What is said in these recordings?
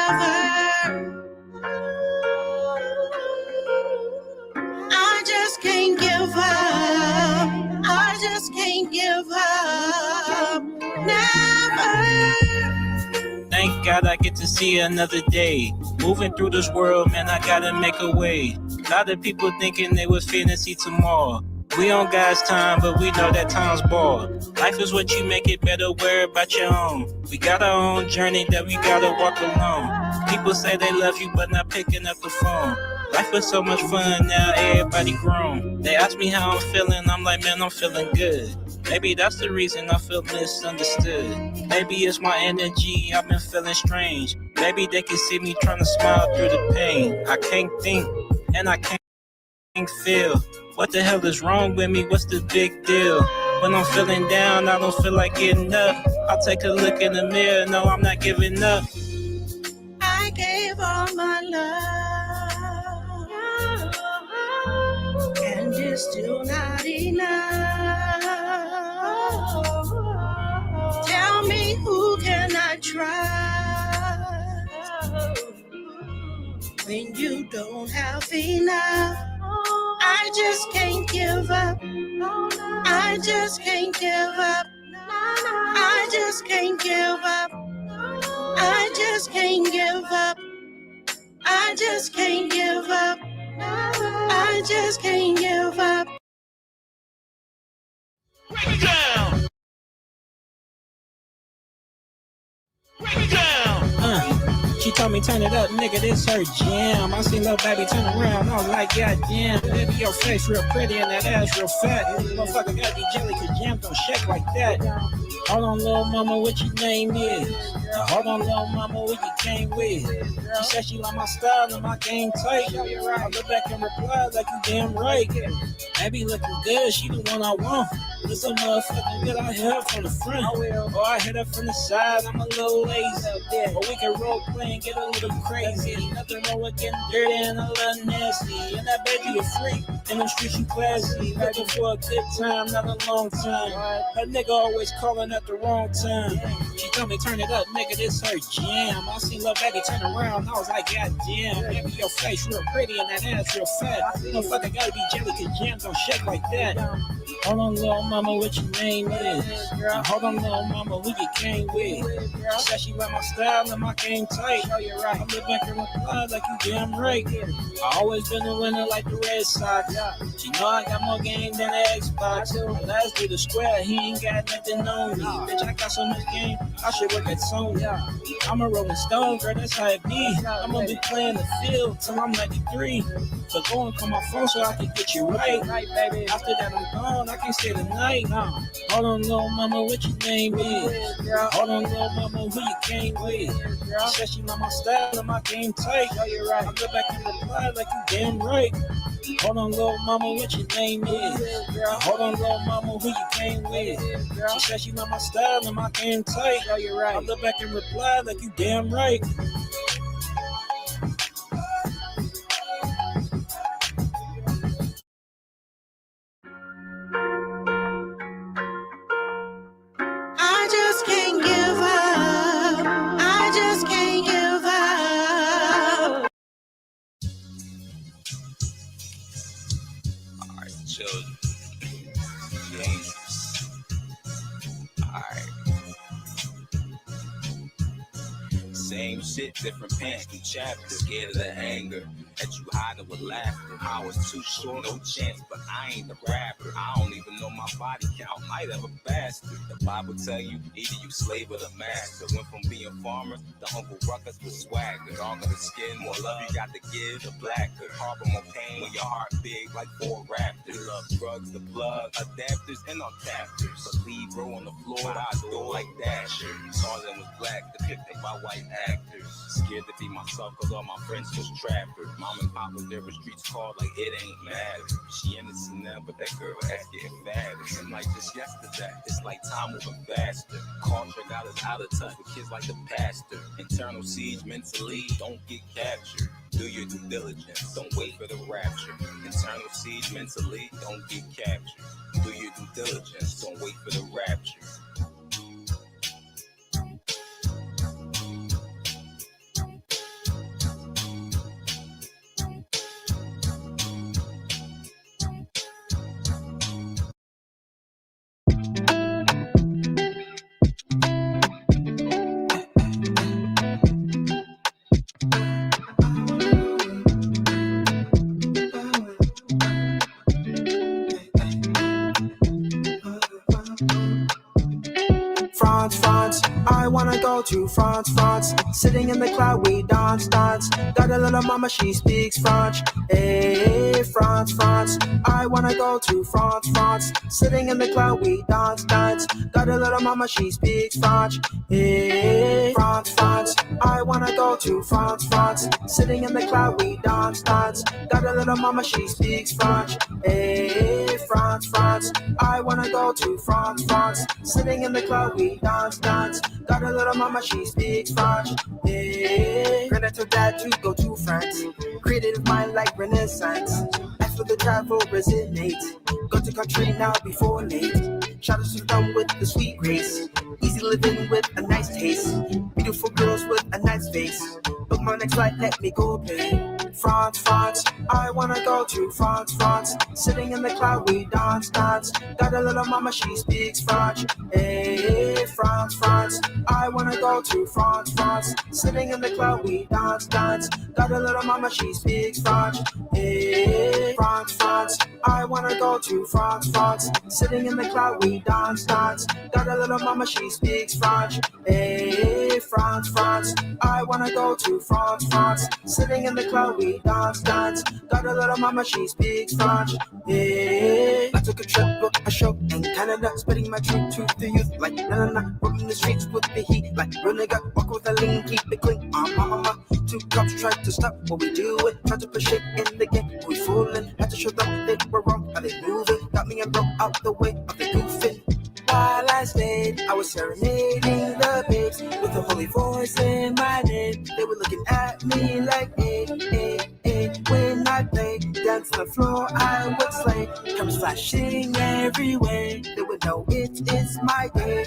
never. I just can't give up. I just can't give up. Never. Thank God I get to see another day. Moving through this world, man, I gotta make a way. A lot of people thinking they was finna see tomorrow. We on God's time, but we know that time's ball. Life is what you make it better, worry about your own. We got our own journey that we gotta walk alone. People say they love you, but not picking up the phone. Life was so much fun, now everybody grown. They ask me how I'm feeling, I'm like, man, I'm feeling good. Maybe that's the reason I feel misunderstood. Maybe it's my energy, I've been feeling strange. Maybe they can see me trying to smile through the pain. I can't think, and I can't feel. What the hell is wrong with me? What's the big deal? When I'm feeling down, I don't feel like getting up. I'll take a look in the mirror, no, I'm not giving up. I gave all my love, and it's still not enough. Tell me, who can I trust when you don't have enough? I just can't give up. I just can't give up. I just can't give up. I just can't give up. I just can't give up. I just can't give up. Break it down. Break it down. She told me turn it up, nigga, this her jam. I seen little baby turn around, I was like, goddamn. Baby, your face real pretty and that ass real fat. Motherfucker gotta be jelly, cause jam don't shake like that. Hold on, little mama, what your name is? Hold on, little mama, what you came with? She said she like my style and my game tight. I look back and reply like you damn right. Baby looking good, she the one I want. This a motherfucking good I hit her from the front. Or I hit her from the side, I'm a little lazy. Or we can role play and get a little crazy. Nothing wrong with getting dirty and a little nasty. And that baby a freak, in the streets you classy. Looking for a good time, not a long time. That nigga always calling at the wrong time. She told me turn it up, nigga, this her jam. I seen little baby turn around, I was like, goddamn. Baby, your face real pretty and that ass real fat. Motherfucker gotta be jelly, cause jam don't shake like that. Hold on, little mama, what your name is? Hold on, little mama, who you came with? She said she like my style and my game tight. I look back and reply like you damn right. I always been a winner like the Red Sox. She know I got more game than the Xbox. Last through the square, he ain't got nothing on me. Bitch, I got so much game, I should work at Sony. I'm a Rolling Stone, girl, that's how it be. I'm gonna be playing the field till I'm 93. So go and call my phone so I can get you right. After that, I'm gone, I can't stay the night. Hold on, little mama, what your name is? Hold on, little mama, who you came with? She said she like my style and my game tight. I go back and reply like you damn right. Hold on, little mama, what your name is? Hold on, little mama, who you came with? She said she like my style and my game tight. I look back and reply like you damn right. I just can't give up. I just can't give up. Alright, children. Dangerous. Alright. Same shit, different pants, new chapters. Scared of the anger that you hiding with laughter. I was too short, no chance, but I ain't the rapper. I don't even know my body count, might have a bastard. The Bible tell you, either you slave or the master. Went from being farmers to Uncle Ruckus with swagger. Darker the skin, more love you got to give, the blacker. Harbor more pain when your heart big like 4 raptors. Love drugs, the plug, adapters, and on captors. Believe row on the floor, I adore like Dasher. Tarzan was black, depicted by white actors. Scared to be myself cause all my friends was trappers. Mom and pop was there with streets called like it ain't matter. She innocent now, but that girl ass getting fatter. And like just yesterday, it's like time moving faster. Culture got us out of touch with kids like the pastor. Internal siege mentally, don't get captured. Do your due diligence, don't wait for the rapture. Internal siege mentally, don't get captured. Do your due diligence, don't wait for the rapture. to France, France. Sitting in the cloud, we dance, dance. Got a little mama, she speaks French. Hey, France, France. I wanna go to France, France. Sitting in the cloud, we dance, dance. Got a little mama, she speaks French. Hey, France, France. I wanna go to France, France. Sitting in the cloud, we dance, dance. Got a little mama, she speaks French. Hey, France, France. I wanna go to France, France. Sitting in the cloud, we dance, dance. Got a little mama, she speaks French. Hey, granted to dad to go to France. Creative mind like Renaissance. As for the travel, resonate. Go to country now before late. Shout out to them with the sweet grace. Easy living with a nice taste. Beautiful girls with a nice face. Book my next flight, let me go play. France, France, I wanna go to France, France. Sitting in the cloud, we dance, dance. Got a little mama, she speaks French. Hey, France, France, I wanna go to France, France. Sitting in the cloud, we dance, dance. Got a little mama, she speaks French. Hey, France, France, I wanna go to France, France. Sitting in the cloud, we dance, dance. Got a little mama, she speaks French. Hey, France, France, I wanna go to France, France. Sitting in the cloud, we dance, dance. Got a little mama, she speaks French. Yeah. I took a trip, booked a show in Canada, spreading my truth to the youth like na. Roaming the streets with the heat like renegade. Walk with a lean, keep it clean. Mama. Two cops tried to stop what we doing. Tried to push it in the game, we fooling. Had to show them they were wrong, how they moving. Got me and broke out the way of the goofing. While I stayed, I was serenading the babes with a holy voice in my name. They were looking at me like, hey. When I played, dance on the floor, I would slay. Cameras flashing everywhere. They would know it is my day.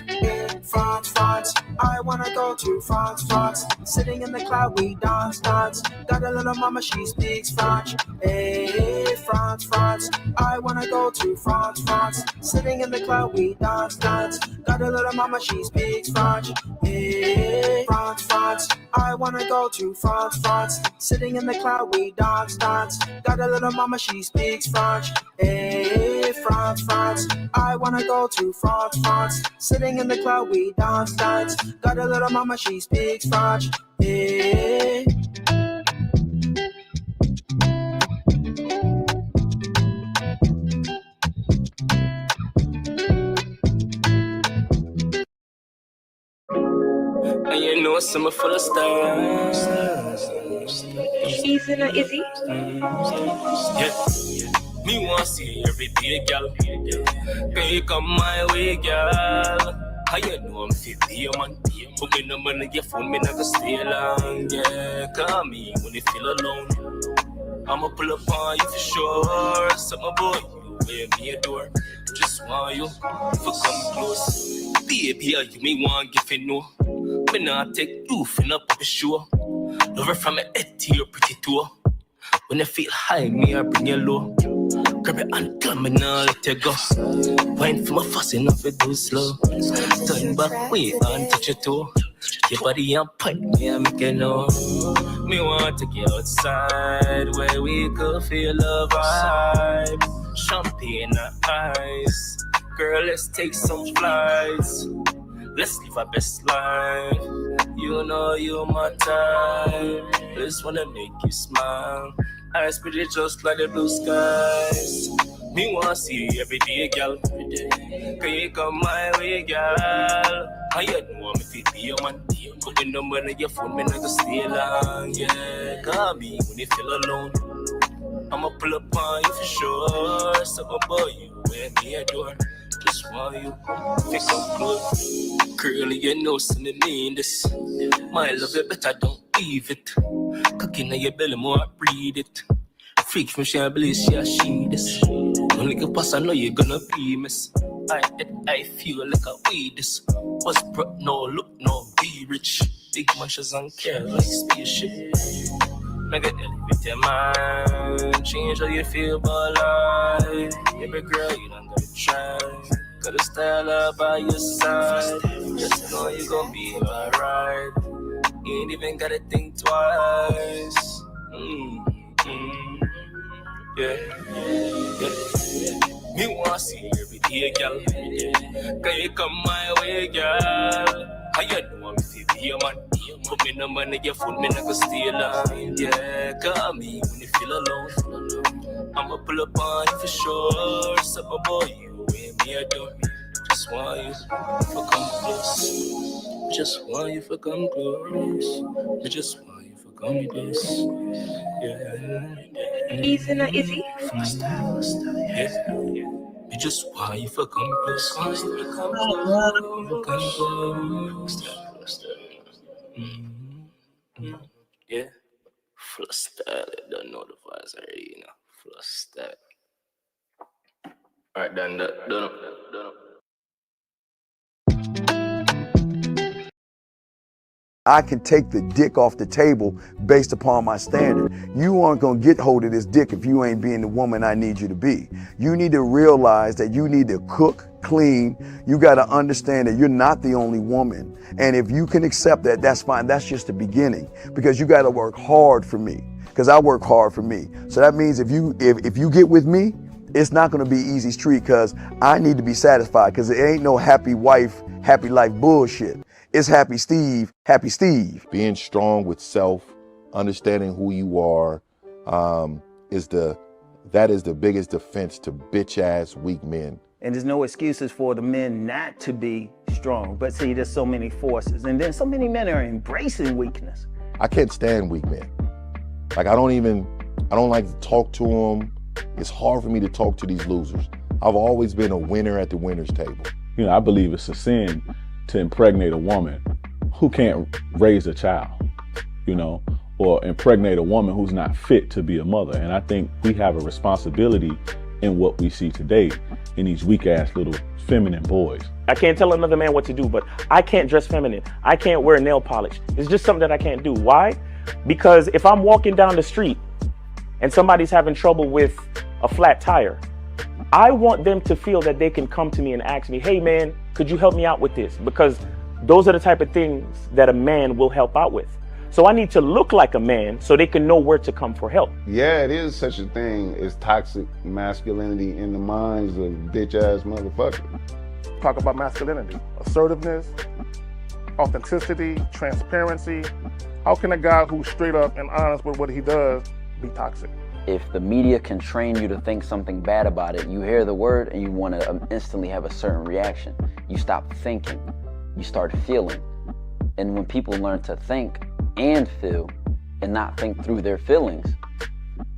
France, France, I wanna go to France, France. Sitting in the cloud, we dance, dance. Got a little mama, she speaks French. Hey, France, France, I wanna go to France, France. Sitting in the cloud, we dance, dance. Got a little mama, she speaks French. Hey, France, France, I wanna go to France, France. Sitting in the cloud, we dance, dance. Got a little mama, she speaks French. Hey, France, France, I wanna go to France, France. Sitting in the cloud, we dance, dance. Got a little mama, she speaks French. Hey. And you know summer full of stars. Easy or Izzy? Yeah. Me want see every day, girl. Can you come my way, girl? How you know I'm 50, man? Put me number in your phone, me never stay long. Yeah, call me when you feel alone. I'ma pull up on you for sure. Summer boy, you wear me a door. Just want you for come close. Baby, you me want give it no. Me not take you fin up the show. Love her from my head to your pretty toe. When I feel high, me I bring you low. Grab your hand, come and I'll let you go. Wine for my fuss enough, it do slow. Turn back, wait and touch your toe. Your body on point, me I make you know. Me want to get outside where we could feel the vibe. Champagne and ice. Girl, let's take some flights. Let's live our best life. You know you my time. Just wanna make you smile. Eyes pretty just like the blue skies. Me wanna see you every day, girl. Can you come my way, girl? How you know I'm fit be your man? Put the number in your phone, me not gonna stay long. Yeah, call me when you feel alone. I'ma pull up on you for sure. Summer boy, you wear me a door. Just want you pick up close. Girl, you know something mean this. My love it, but I don't leave it. Cooking on your belly, more I breathe it. Freak from she, I believe she this. Only can pass, I know you're gonna be miss. I feel like I weed this. What's bro, no look, no be rich. Big munches on care like spaceship. Make it elevate your mind. Change how you feel about life. Baby girl, you don't gotta try. Got a style up by your side. Just know you gon' be alright. You ain't even gotta think twice. Yeah. Me wanna see you every day, girl. Can you come my way, girl? How you know I'm fit be a man? Put me number in your phone, me not go stay line. Yeah, call me when you feel alone. I'ma pull up on you for sure. So my boy, you ain't me adore. Just want you for come close. Just want you for come close. I just want you for come this. Yeah. Easy, not easy. Yeah. You just want you for come close. Want you for come close. Come close. Yeah. Flush that. Don't know the vibes already, you know. Flush that. Alright, done. I can take the dick off the table based upon my standard. You aren't gonna get hold of this dick if you ain't being the woman I need you to be. You need to realize that you need to cook, clean. You gotta understand that you're not the only woman. And if you can accept that, that's fine. That's just the beginning, because you gotta work hard for me, because I work hard for me. So that means if you get with me, it's not gonna be easy street, because I need to be satisfied, because it ain't no happy wife, happy life bullshit. It's happy Steve, happy Steve. Being strong with self, understanding who you are, that is the biggest defense to bitch ass weak men. And there's no excuses for the men not to be strong. But see, there's so many forces, and then so many men are embracing weakness. I can't stand weak men. Like I don't like to talk to them. It's hard for me to talk to these losers. I've always been a winner at the winner's table. You know, I believe it's a sin to impregnate a woman who can't raise a child, you know, or impregnate a woman who's not fit to be a mother. And I think we have a responsibility in what we see today in these weak ass little feminine boys. I can't tell another man what to do, but I can't dress feminine. I can't wear nail polish. It's just something that I can't do. Why? Because if I'm walking down the street and somebody's having trouble with a flat tire, I want them to feel that they can come to me and ask me, hey man, could you help me out with this? Because those are the type of things that a man will help out with. So I need to look like a man so they can know where to come for help. Yeah, it is such a thing as toxic masculinity in the minds of bitch ass motherfuckers. Talk about masculinity, assertiveness, authenticity, transparency. How can a guy who's straight up and honest with what he does be toxic? If the media can train you to think something bad about it, you hear the word and you want to instantly have a certain reaction. You stop thinking, you start feeling. And when people learn to think and feel and not think through their feelings,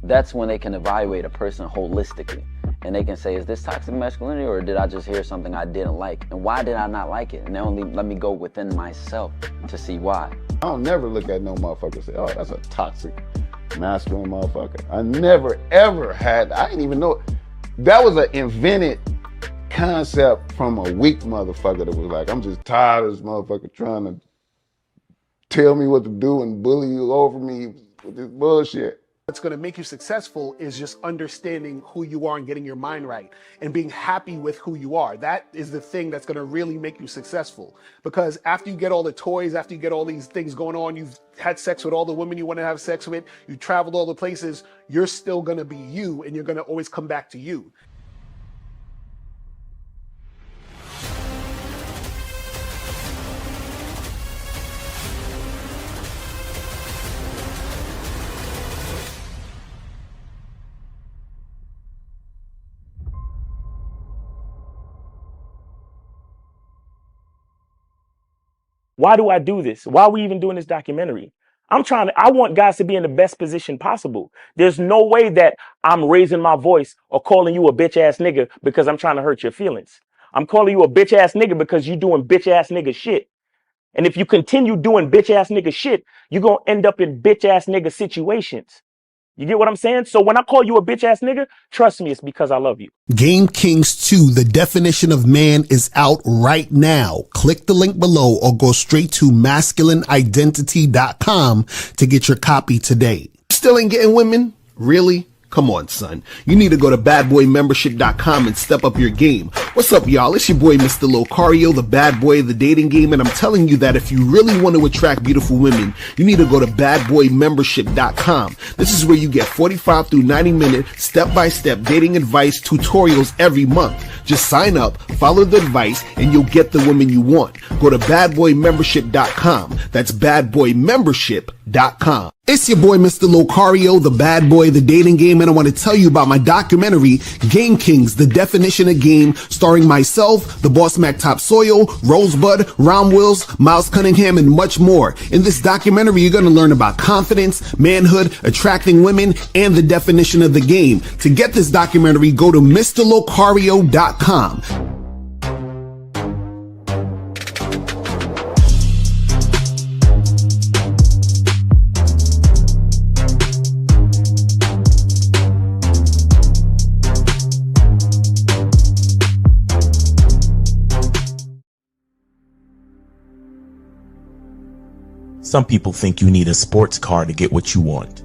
that's when they can evaluate a person holistically. And they can say, is this toxic masculinity, or did I just hear something I didn't like? And why did I not like it? And then only let me go within myself to see why. I don't never look at no motherfucker and say, oh, that's a toxic masculine motherfucker. I never ever had, I didn't even know, that was an invented concept from a weak motherfucker that was like, I'm just tired of this motherfucker trying to tell me what to do and bully you over me with this bullshit. What's going to make you successful is just understanding who you are and getting your mind right and being happy with who you are. That is the thing that's going to really make you successful. Because after you get all the toys, after you get all these things going on, you've had sex with all the women you want to have sex with, you traveled all the places, you're still going to be you, and you're going to always come back to you. Why do I do this? Why are we even doing this documentary? I want guys to be in the best position possible. There's no way that I'm raising my voice or calling you a bitch ass nigga because I'm trying to hurt your feelings. I'm calling you a bitch ass nigga because you're doing bitch ass nigga shit. And if you continue doing bitch ass nigga shit, you're going to end up in bitch ass nigga situations. You get what I'm saying? So when I call you a bitch ass nigga, trust me, it's because I love you. Game Kings 2, The Definition of Man, is out right now. Click the link below or go straight to masculineidentity.com to get your copy today. Still ain't getting women? Really? Come on, son. You need to go to badboymembership.com and step up your game. What's up, y'all? It's your boy, Mr. Locario, the bad boy of the dating game, and I'm telling you that if you really want to attract beautiful women, you need to go to badboymembership.com. This is where you get 45 through 90-minute step-by-step dating advice tutorials every month. Just sign up, follow the advice, and you'll get the woman you want. Go to badboymembership.com. That's badboymembership.com. It's your boy, Mr. Locario, the bad boy of the dating game, and I want to tell you about my documentary, Game Kings, The Definition of Game, starring myself, the Boss Mac Top Soil, Rosebud, Ron Wills, Miles Cunningham, and much more. In this documentary, you're going to learn about confidence, manhood, attracting women, and the definition of the game. To get this documentary, go to MrLocario.com. Some people think you need a sports car to get what you want.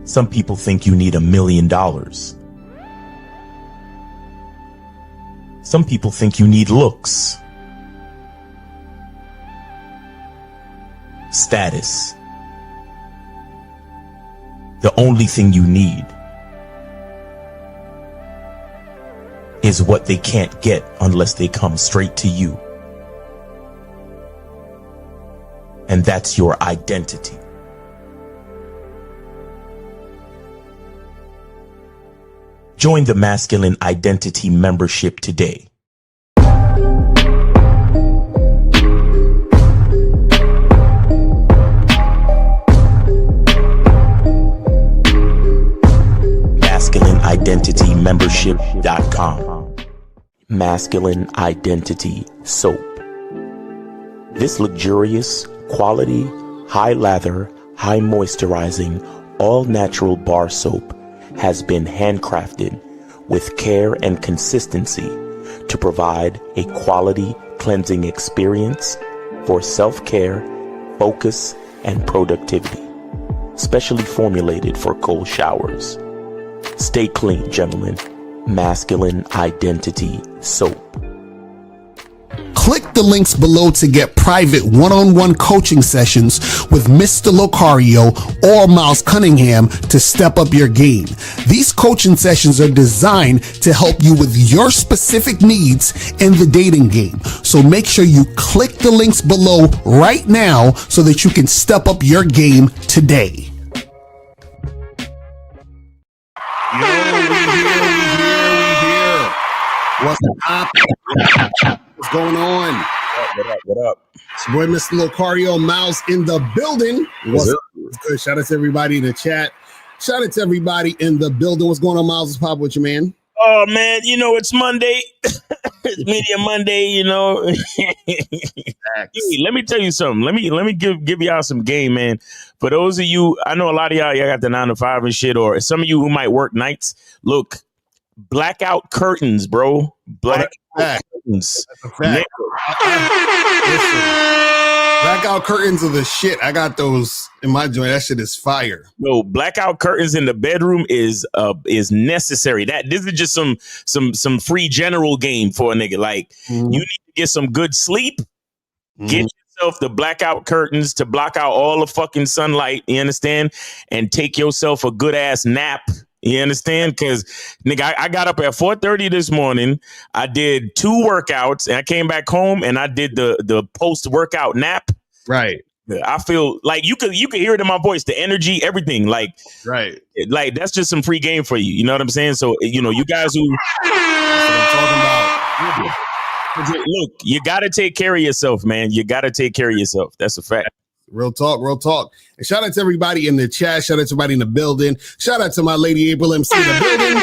Some people think you need $1 million. Some people think you need looks, status. The only thing you need is what they can't get unless they come straight to you. And that's your identity. Join the Masculine Identity membership today. MasculineIdentityMembership.com. Masculine Identity Soap. This luxurious, quality, high lather, high moisturizing, all natural bar soap has been handcrafted with care and consistency to provide a quality cleansing experience for self-care, focus, and productivity. Specially formulated for cold showers. Stay clean, gentlemen. Masculine Identity Soap. Click the links below to get private one-on-one coaching sessions with Mr. Locario or Miles Cunningham to step up your game. These coaching sessions are designed to help you with your specific needs in the dating game. So make sure you click the links below right now so that you can step up your game today. Yo, we here. What's up? What's going on? What up? It's your boy, Mr. Locario, Miles in the building. What's up? What's good? Shout out to everybody in the chat. Shout out to everybody in the building. What's going on, Miles? What's poppin' with you, man? Oh, man, you know, it's Monday. It's Media Monday, you know. Hey, let me tell you something. Let me give y'all some game, man. For those of you, I know a lot of y'all got the 9 to 5 and shit, or some of you who might work nights, look, blackout curtains, bro. Blackout curtains. That's a fact. Listen, blackout curtains are the shit. I got those in my joint. That shit is fire. No, blackout curtains in the bedroom is necessary. This is just some free general game for a nigga. Like, you need to get some good sleep. Get yourself the blackout curtains to block out all the fucking sunlight. You understand? And take yourself a good ass nap. You understand? Because, nigga, I got up at 4:30 this morning. I did 2 workouts, and I came back home, and I did the post-workout nap. Right. I feel like you could hear it in my voice, the energy, everything. Like, right. Like, that's just some free game for you. You know what I'm saying? So, you know, you guys who... That's what I'm talking about. Look, you got to take care of yourself, man. You got to take care of yourself. That's a fact. Real talk, real talk. And shout out to everybody in the chat. Shout out to everybody in the building. Shout out to my lady April MC in the building.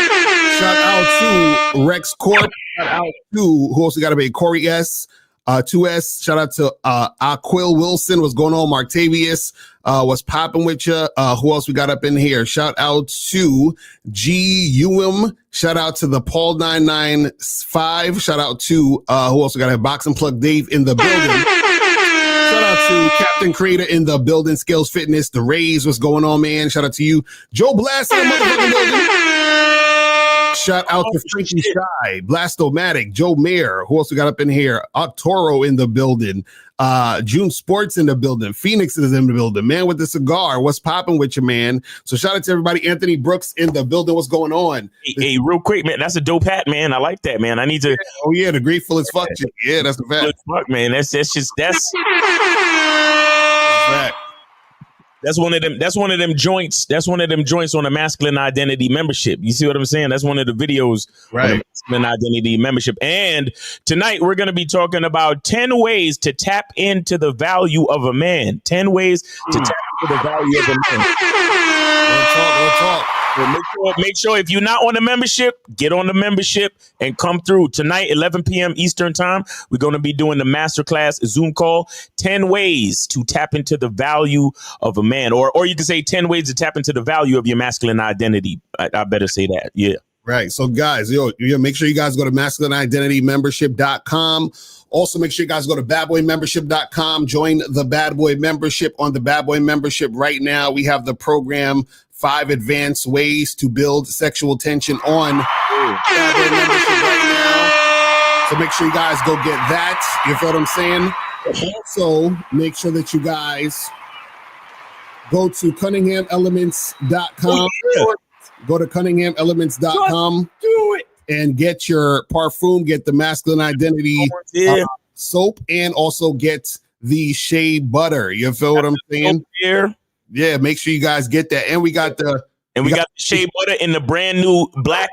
Shout out to Rex Corp. Shout out to who else we got to be? Corey S. 2S. Shout out to Aquil Wilson. What's going on? Martavius. What's popping with you? Who else we got up in here? Shout out to GUM. Shout out to the Paul 995. Shout out to who else we got? Box and Plug Dave in the building. Shout out out to Captain Creator in the building, Skills Fitness, the Rays. What's going on, man? Shout out to you. Joe Blast in the motherfucking building. Shout out to Frankie Shy, Blastomatic, Joe Mayer. Who else we got up in here? Octoro in the building. June Sports in the building. Phoenix is in the building. Man with the cigar. What's popping with you, man? So shout out to everybody. Anthony Brooks in the building. What's going on? Hey, real quick, man. That's a dope hat, man. I like that, man. I need to. Oh yeah, the grateful as fuck. Yeah, that's the fact. Fuck, man. That's fact. That's one of them. That's one of them joints. That's one of them joints on the Masculine Identity membership. You see what I'm saying? That's one of the videos on the Masculine Identity membership. And tonight we're going to be talking about 10 ways to tap into the value of a man. 10 ways to tap into the value of a man. We'll talk. So make sure if you're not on the membership, get on the membership and come through tonight, 11 p.m. Eastern time. We're going to be doing the masterclass Zoom call, 10 ways to tap into the value of a man, or you can say 10 ways to tap into the value of your masculine identity. I better say that. Yeah. Right. So guys, make sure you guys go to masculineidentitymembership.com. Also, make sure you guys go to badboymembership.com. Join the Bad Boy membership. On the Bad Boy membership right now, we have the program 5 Advanced Ways to Build Sexual Tension on Bad Boy membership right now. So make sure you guys go get that. You feel what I'm saying? Also, make sure that you guys go to CunninghamElements.com. Go to CunninghamElements.com. Do it. And get your parfum, get the masculine identity soap, and also get the shea butter. You feel what I'm saying? Here. Yeah, make sure you guys get that. And we got the we got the shea butter in the brand new black.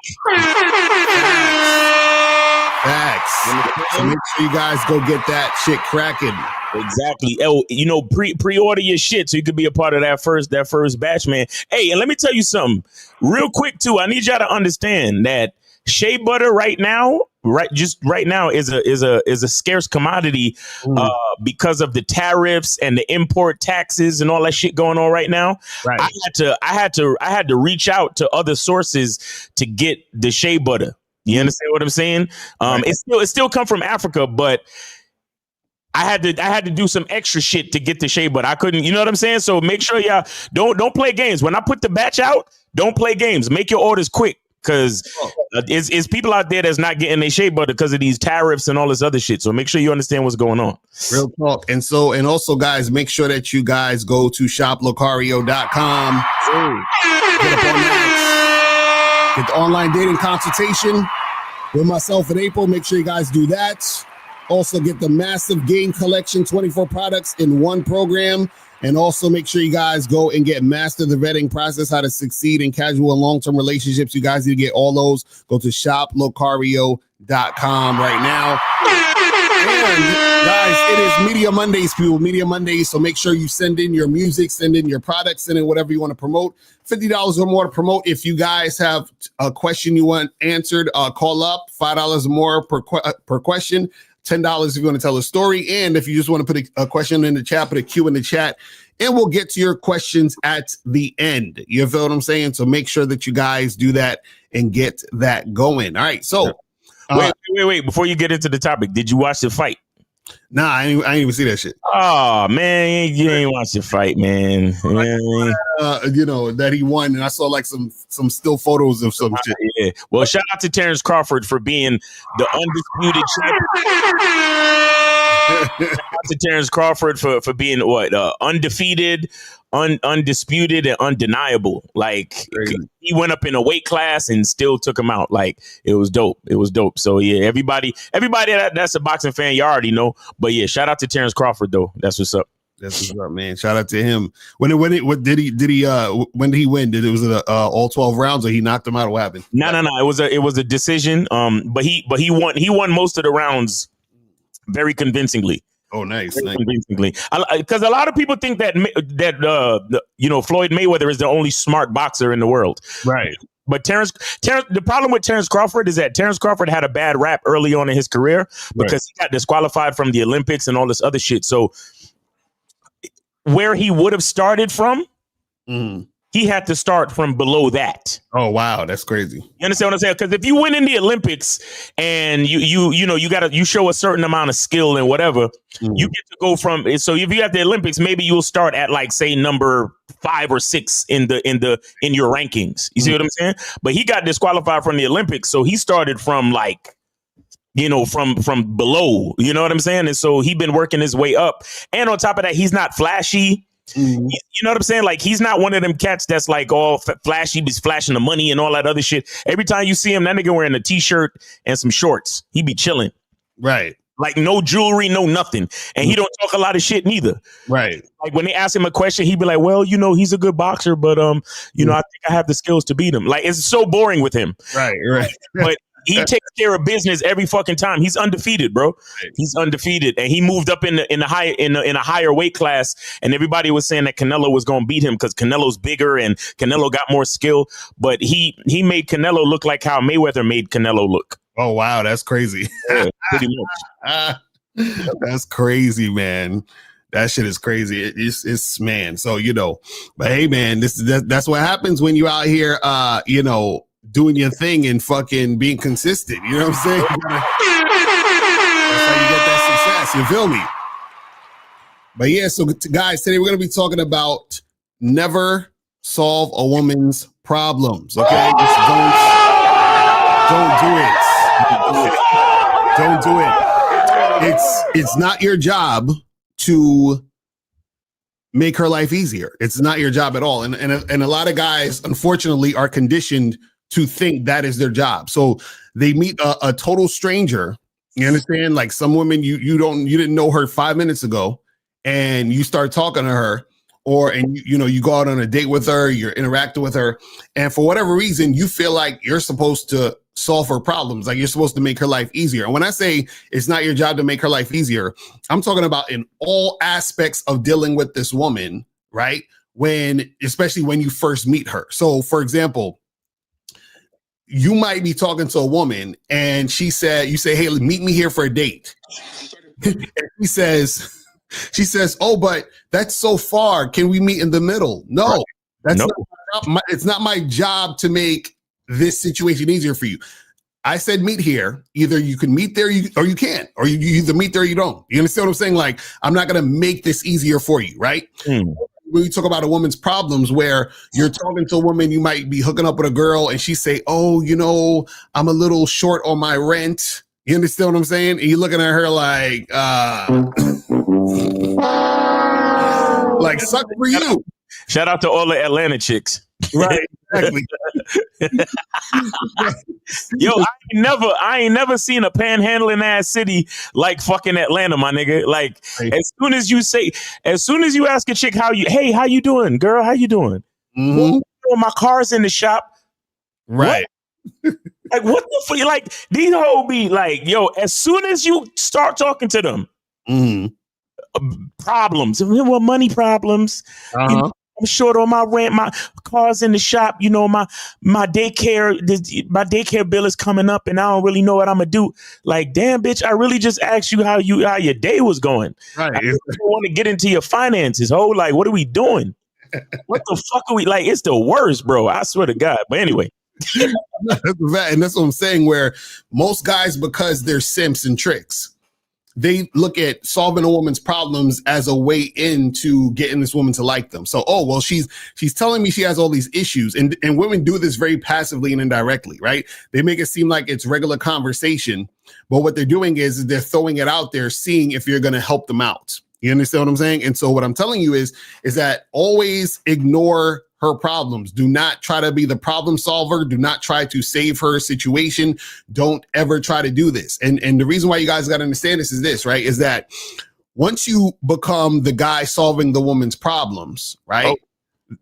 Facts. So make sure you guys go get that shit cracking. Exactly. Oh, pre-order your shit so you could be a part of that first batch, man. Hey, and let me tell you something real quick too. I need y'all to understand that shea butter right now is a scarce commodity because of the tariffs and the import taxes and all that shit going on right now. Right. I had to reach out to other sources to get the shea butter. You understand what I'm saying? Right. It still come from Africa, but I had to do some extra shit to get the shea butter. I couldn't, you know what I'm saying? So make sure y'all don't play games. When I put the batch out, don't play games. Make your orders quick. Because it's people out there that's not getting their shea butter because of these tariffs and all this other shit. So make sure you understand what's going on. Real talk. And also, guys, make sure that you guys go to shoplocario.com. Get up on that. Get the online dating consultation with myself in April. Make sure you guys do that. Also, get the massive game collection, 24 products in one program. And also make sure you guys go and get Master the Vetting Process, how to succeed in casual and long-term relationships. You guys need to get all those. Go to shoplocario.com right now. And guys, it is Media Mondays, people. Media Mondays. So make sure you send in your music, send in your products, send in whatever you want to promote. $50 or more to promote. If you guys have a question you want answered, call up. $5 or more per question. $10 if you want to tell a story. And if you just want to put a question in the chat, put a Q in the chat, and we'll get to your questions at the end. You feel what I'm saying? So make sure that you guys do that and get that going. All right. So wait. Before you get into the topic, did you watch the fight? Nah, I ain't even see that shit. Oh man, you ain't watch the fight, man. That he won, and I saw like some still photos of some shit. Yeah. Well, shout out to Terrence Crawford for being the undisputed champion. Shout out to Terrence Crawford for being undefeated, undisputed, and undeniable. Like he went up in a weight class and still took him out. Like it was dope. It was dope. So yeah, everybody that's a boxing fan, you already know. But yeah, shout out to Terrence Crawford though. That's what's up. That's what's up, man. Shout out to him. When did he win? Did it was all 12 rounds or he knocked him out? What happened? No. It was a decision. But he won most of the rounds very convincingly. Oh, nice. Convincingly. Because a lot of people think that Floyd Mayweather is the only smart boxer in the world. Right. But the problem with Terrence Crawford is that Terrence Crawford had a bad rap early on in his career because he got disqualified from the Olympics and all this other shit. So where he would have started from, he he had to start from below that. Oh wow, that's crazy. You understand what I'm saying? Because if you win in the Olympics and you show a certain amount of skill and whatever, you get to go from. So if you have the Olympics, maybe you'll start at like say number 5 or 6 in your rankings. You see what I'm saying? But he got disqualified from the Olympics, so he started from like, from below. You know what I'm saying? And so he been working his way up. And on top of that, he's not flashy. You know what I'm saying? Like, he's not one of them cats that's like all flashy, he's flashing the money and all that other shit. Every time you see him, that nigga wearing a t-shirt and some shorts. He be chilling. Right. Like no jewelry, no nothing. And he don't talk a lot of shit neither. Right. Like when they ask him a question, he'd be like, well, he's a good boxer, but I think I have the skills to beat him. Like, it's so boring with him. Right. But he takes care of business every fucking time. He's undefeated, bro. He's undefeated, and he moved up in a higher weight class. And everybody was saying that Canelo was going to beat him because Canelo's bigger and Canelo got more skill. But he made Canelo look like how Mayweather made Canelo look. Oh wow, that's crazy. Yeah, pretty much. That's crazy, man. That shit is crazy. It's man. So but hey, man, that's what happens when you out here, doing your thing and fucking being consistent. You know what I'm saying? That's how you get that success. You feel me? But yeah, so guys, today we're going to be talking about never solve a woman's problems. Okay, just don't do it. Don't do it. It's not your job to make her life easier. It's not your job at all. And a lot of guys, unfortunately, are conditioned to think that is their job. So they meet a total stranger. You understand? Like some women, you didn't know her 5 minutes ago, and you start talking to her, and you go out on a date with her, you're interacting with her, and for whatever reason, you feel like you're supposed to solve her problems, like you're supposed to make her life easier. And when I say it's not your job to make her life easier, I'm talking about in all aspects of dealing with this woman, right? Especially when you first meet her. So for example, you might be talking to a woman and you say, hey, meet me here for a date. And she says, oh, but that's so far. Can we meet in the middle? No, that's not it's not my job to make this situation easier for you. I said, meet here. Either you can meet there or you can't, or you either meet there or you don't. You understand what I'm saying? Like, I'm not going to make this easier for you. Right. When you talk about a woman's problems, where you're talking to a woman, you might be hooking up with a girl and she say, oh, I'm a little short on my rent. You understand what I'm saying? And you're looking at her like, like suck for you. Shout out to all the Atlanta chicks. Right, exactly. Yo, I ain't never seen a panhandling ass city like fucking Atlanta, my nigga. Like, as soon as you ask a chick how you doing, girl? How you doing? Well, my car's in the shop. Right. What? Like, what the fuck? Like, these hoes be like, yo, as soon as you start talking to them, problems. Well, money problems. I'm short on my rent. My car's in the shop. My daycare bill is coming up, and I don't really know what I'm gonna do. Like, damn, bitch, I really just asked you how your day was going. Right. I want to get into your finances. Oh, like, what are we doing? What the fuck are we like? It's the worst, bro. I swear to God. But anyway. And that's what I'm saying, where most guys, because they're simps and tricks, they look at solving a woman's problems as a way into getting this woman to like them. So, oh, well, she's telling me she has all these issues. And women do this very passively and indirectly, right? They make it seem like it's regular conversation. But what they're doing is they're throwing it out there, seeing if you're going to help them out. You understand what I'm saying? And so what I'm telling you is that always ignore her problems. Do not try to be the problem solver. Do not try to save her situation. Don't ever try to do this. And the reason why you guys got to understand this is this, right? Is that once you become the guy solving the woman's problems, right?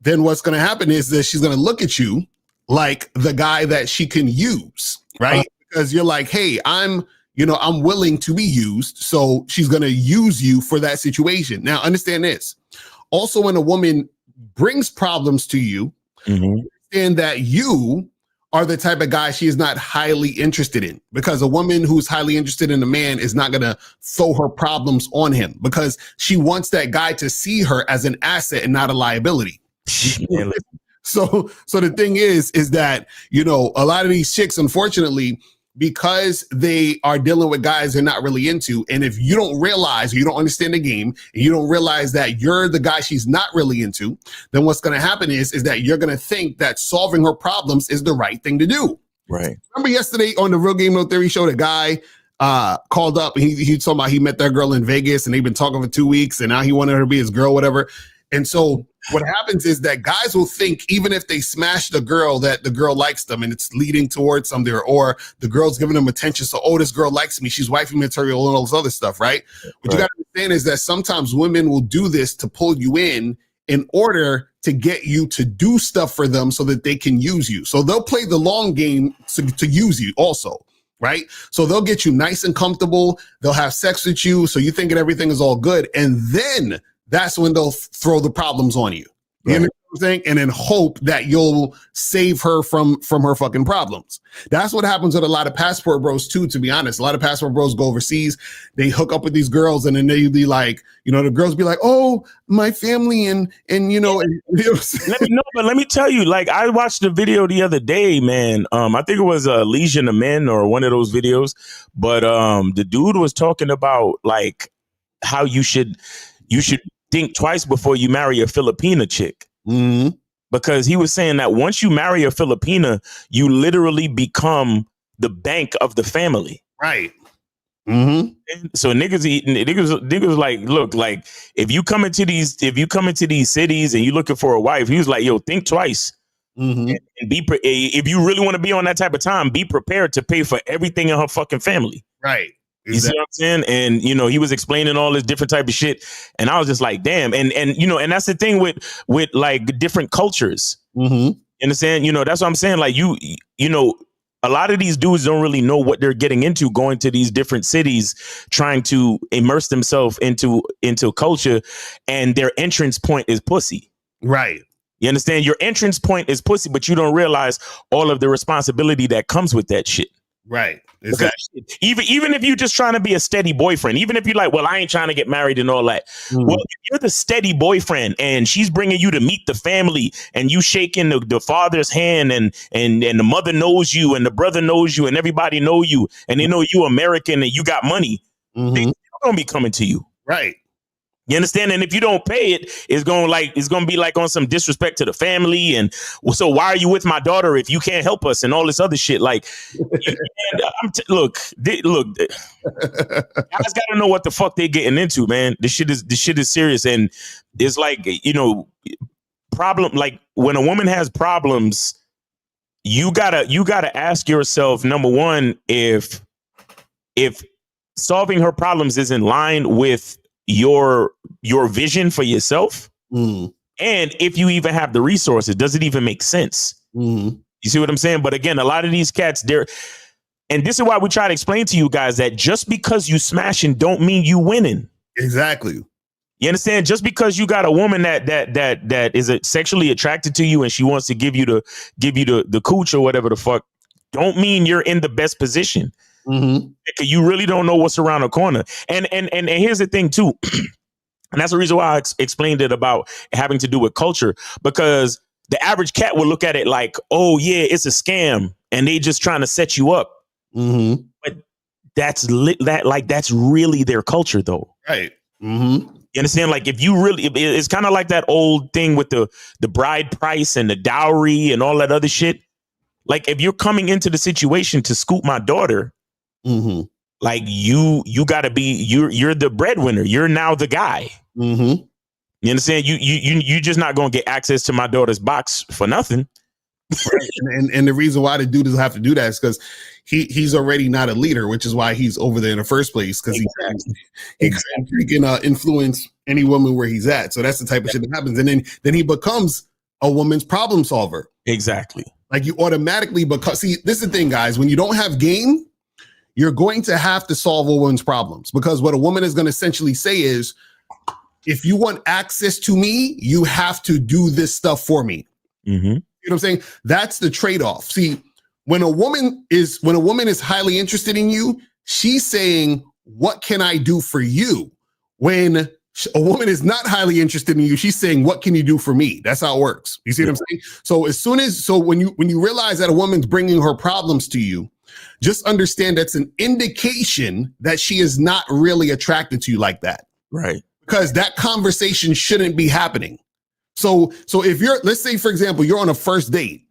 Then what's going to happen is that she's going to look at you like the guy that she can use, right? Because you're like, hey, I'm willing to be used. So she's going to use you for that situation. Now, understand this. Also, when a woman brings problems to you, understand that you are the type of guy she is not highly interested in, because a woman who's highly interested in a man is not going to throw her problems on him, because she wants that guy to see her as an asset and not a liability. So the thing is that, you know, a lot of these chicks, unfortunately, because they are dealing with guys they're not really into, and if you don't realize, or you don't understand the game, and you don't realize that you're the guy she's not really into, then what's going to happen is that you're going to think that solving her problems is the right thing to do. Right. Remember yesterday on the Real Game No Theory show, the guy called up and he told about he met that girl in Vegas and they've been talking for 2 weeks and now he wanted her to be his girl, whatever. And so what happens is that guys will think, even if they smash the girl, that the girl likes them and it's leading towards something, or the girl's giving them attention. So, oh, this girl likes me. She's wifey material and all this other stuff, right? What you got to understand is that sometimes women will do this to pull you in order to get you to do stuff for them so that they can use you. So they'll play the long game to use you also, right? So they'll get you nice and comfortable. They'll have sex with you. So you thinking everything is all good. And then that's when they'll throw the problems on you. You know what I'm saying? And then hope that you'll save her from her fucking problems. That's what happens with a lot of passport bros too, to be honest. A lot of passport bros go overseas, they hook up with these girls, and then they be like, you know, the girls be like, oh, my family and you know, and, you know but let me tell you, like, I watched the video the other day, man. I think it was Legion of Men or one of those videos, but the dude was talking about like how you should think twice before you marry a Filipina chick. Mm-hmm. Because he was saying that once you marry a Filipina, you literally become the bank of the family. Right. Mm-hmm. So niggas like, look, like if you come into these cities and you looking for a wife, he was like, yo, think twice. Mm-hmm. And if you really want to be on that type of time, be prepared to pay for everything in her fucking family. Right. You see what I'm saying? And, you know, he was explaining all this different type of shit. And I was just like, damn. And you know, and that's the thing with like different cultures. Mm-hmm. You understand? You know, that's what I'm saying. Like you know, a lot of these dudes don't really know what they're getting into going to these different cities, trying to immerse themselves into culture. And their entrance point is pussy. Right. You understand? Your entrance point is pussy, but you don't realize all of the responsibility that comes with that shit. Right. Exactly. Even if you're just trying to be a steady boyfriend, even if you're like, well, I ain't trying to get married and all that. Mm. Well, you're the steady boyfriend and she's bringing you to meet the family and you shaking the father's hand and the mother knows you and the brother knows you and everybody know you and they know you American and you got money. Mm-hmm. They're going to be coming to you. Right. You understand? And if you don't pay it, it's going to be like on some disrespect to the family. And well, so why are you with my daughter if you can't help us and all this other shit? Like, look, guys got to know what the fuck they're getting into, man. This shit is serious. And it's like, you know, like when a woman has problems, you gotta ask yourself, number one, if solving her problems is in line with your vision for yourself, and if you even have the resources, does it even make sense? You see what I'm saying? But again, a lot of these cats, and this is why we try to explain to you guys that just because you smashing don't mean you winning. Exactly. You understand? Just because you got a woman that is sexually attracted to you and she wants to give you the cooch or whatever the fuck, don't mean you're in the best position. Mm-hmm. You really don't know what's around the corner. And here's the thing too, and that's the reason why I explained it about having to do with culture, because the average cat will look at it like, oh yeah, it's a scam, and they just trying to set you up. Mm-hmm. But that's really their culture, though. Right. Mm-hmm. You understand? Like if you really, it's kind of like that old thing with the bride price and the dowry and all that other shit. Like if you're coming into the situation to scoop my daughter. Mm-hmm. Like you gotta be, you're the breadwinner. You're now the guy. Mm-hmm. You understand? You just not gonna get access to my daughter's box for nothing. Right. And the reason why the dude doesn't have to do that is because he's already not a leader, which is why he's over there in the first place. Because he can influence any woman where he's at. So that's the type of shit that happens. And then he becomes a woman's problem solver. Exactly. Like you automatically this is the thing, guys. When you don't have game, you're going to have to solve a woman's problems, because what a woman is going to essentially say is, if you want access to me, you have to do this stuff for me. Mm-hmm. You know what I'm saying? That's the trade-off. See, when a woman is highly interested in you, she's saying, what can I do for you? When A woman is not highly interested in you. She's saying, what can you do for me? That's how it works. You see what I'm saying? So when you realize that a woman's bringing her problems to you, just understand that's an indication that she is not really attracted to you like that. Right. Because that conversation shouldn't be happening. So if let's say, for example, you're on a first date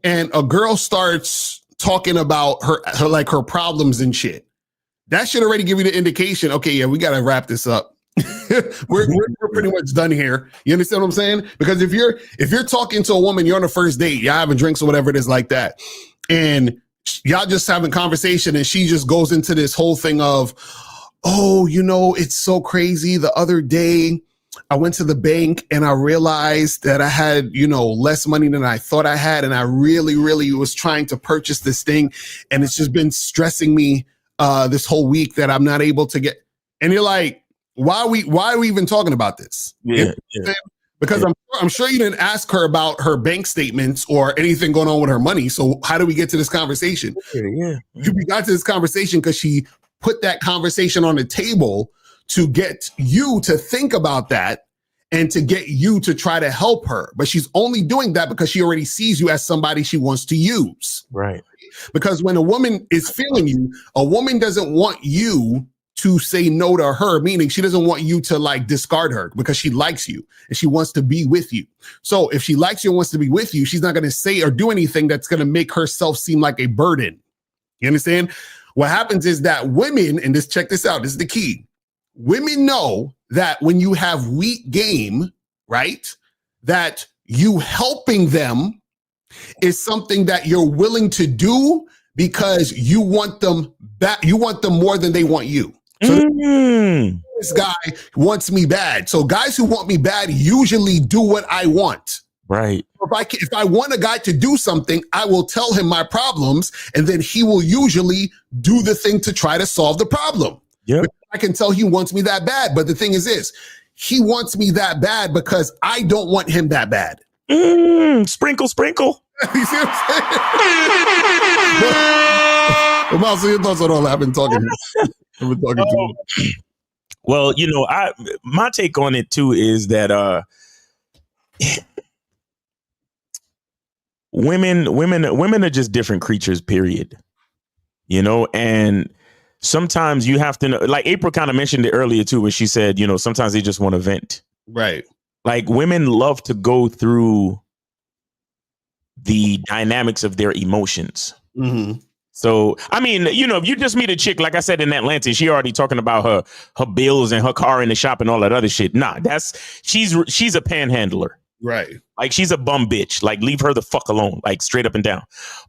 and a girl starts talking about her problems and shit, that should already give you the indication, okay, yeah, we got to wrap this up. we're pretty much done here. You understand what I'm saying? Because if you're talking to a woman, you're on a first date, y'all having drinks or whatever it is like that, and y'all just having conversation, and she just goes into this whole thing of, oh, it's so crazy. The other day I went to the bank and I realized that I had, less money than I thought I had. And I really, really was trying to purchase this thing. And it's just been stressing me this whole week that I'm not able to get. And you're like, why are we even talking about this? Yeah. Because I'm sure you didn't ask her about her bank statements or anything going on with her money. So how do we get to this conversation? Yeah. We got to this conversation because she put that conversation on the table to get you to think about that and to get you to try to help her. But she's only doing that because she already sees you as somebody she wants to use. Right. Because when a woman is feeling you, a woman doesn't want you to say no to her, meaning she doesn't want you to discard her because she likes you and she wants to be with you. So if she likes you and wants to be with you, she's not going to say or do anything that's going to make herself seem like a burden. You understand? What happens is that women, and check this out, this is the key. Women know that when you have weak game, right, that you helping them is something that you're willing to do because you want them back. You want them more than they want you. So this guy wants me bad. So guys who want me bad usually do what I want. Right. If I want a guy to do something, I will tell him my problems, and then he will usually do the thing to try to solve the problem. Yeah. I can tell he wants me that bad. But the thing is this, he wants me that bad because I don't want him that bad. Sprinkle, sprinkle. You see what I'm saying? Well, Miles, your thoughts on all that? I've been talking to you. Well, my take on it too is that women are just different creatures, period. And sometimes you have to know, like April kind of mentioned it earlier too, when she said, sometimes they just want to vent. Right. Like women love to go through the dynamics of their emotions. Mm-hmm. So, I mean, if you just meet a chick, like I said, in Atlanta, she already talking about her bills and her car in the shop and all that other shit. Nah, she's a panhandler. Right. Like she's a bum bitch. Like leave her the fuck alone, like straight up and down.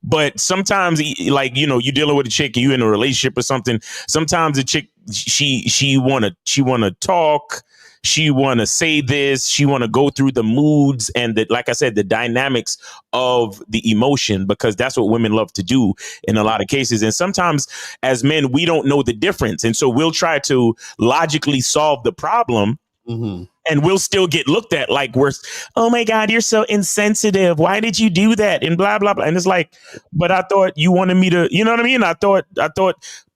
But sometimes like, you're dealing with a chick and you in a relationship or something. Sometimes a chick, she wanna talk. She want to say this. She want to go through the moods and like I said, the dynamics of the emotion, because that's what women love to do in a lot of cases. And sometimes as men, we don't know the difference. And so we'll try to logically solve the problem. Mm-hmm. And we'll still get looked at like we're, oh my God, you're so insensitive. Why did you do that? And blah, blah, blah. And it's like, but I thought you wanted me to, you know what I mean? I thought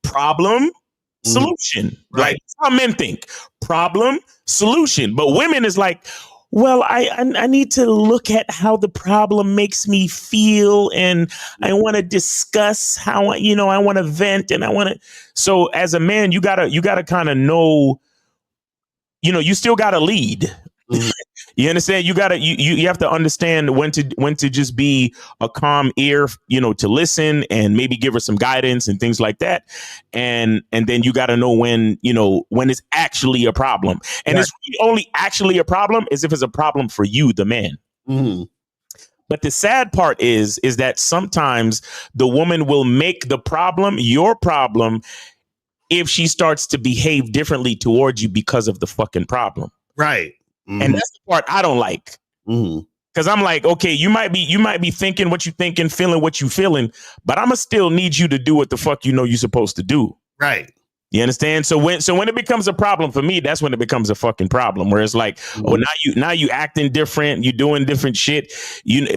problem, solution. Right. Like how men think. Problem, solution. But women is like, well, I need to look at how the problem makes me feel, and I want to discuss how I want to vent, and I want to. So as a man, you gotta kind of know. You still gotta lead. Mm-hmm. You understand? You have to understand when to just be a calm ear, to listen and maybe give her some guidance and things like that. And then you got to know when it's actually a problem. And it's really only actually a problem is if it's a problem for you, the man. Mm-hmm. But the sad part is that sometimes the woman will make the problem your problem if she starts to behave differently towards you because of the fucking problem. Right. Mm-hmm. And that's the part I don't like. Because I'm like, okay, you might be thinking what you thinking, feeling what you feeling, but I'ma still need you to do what the fuck you're supposed to do. Right. You understand? So when it becomes a problem for me, that's when it becomes a fucking problem. Where it's like, oh, now you acting different, you doing different shit.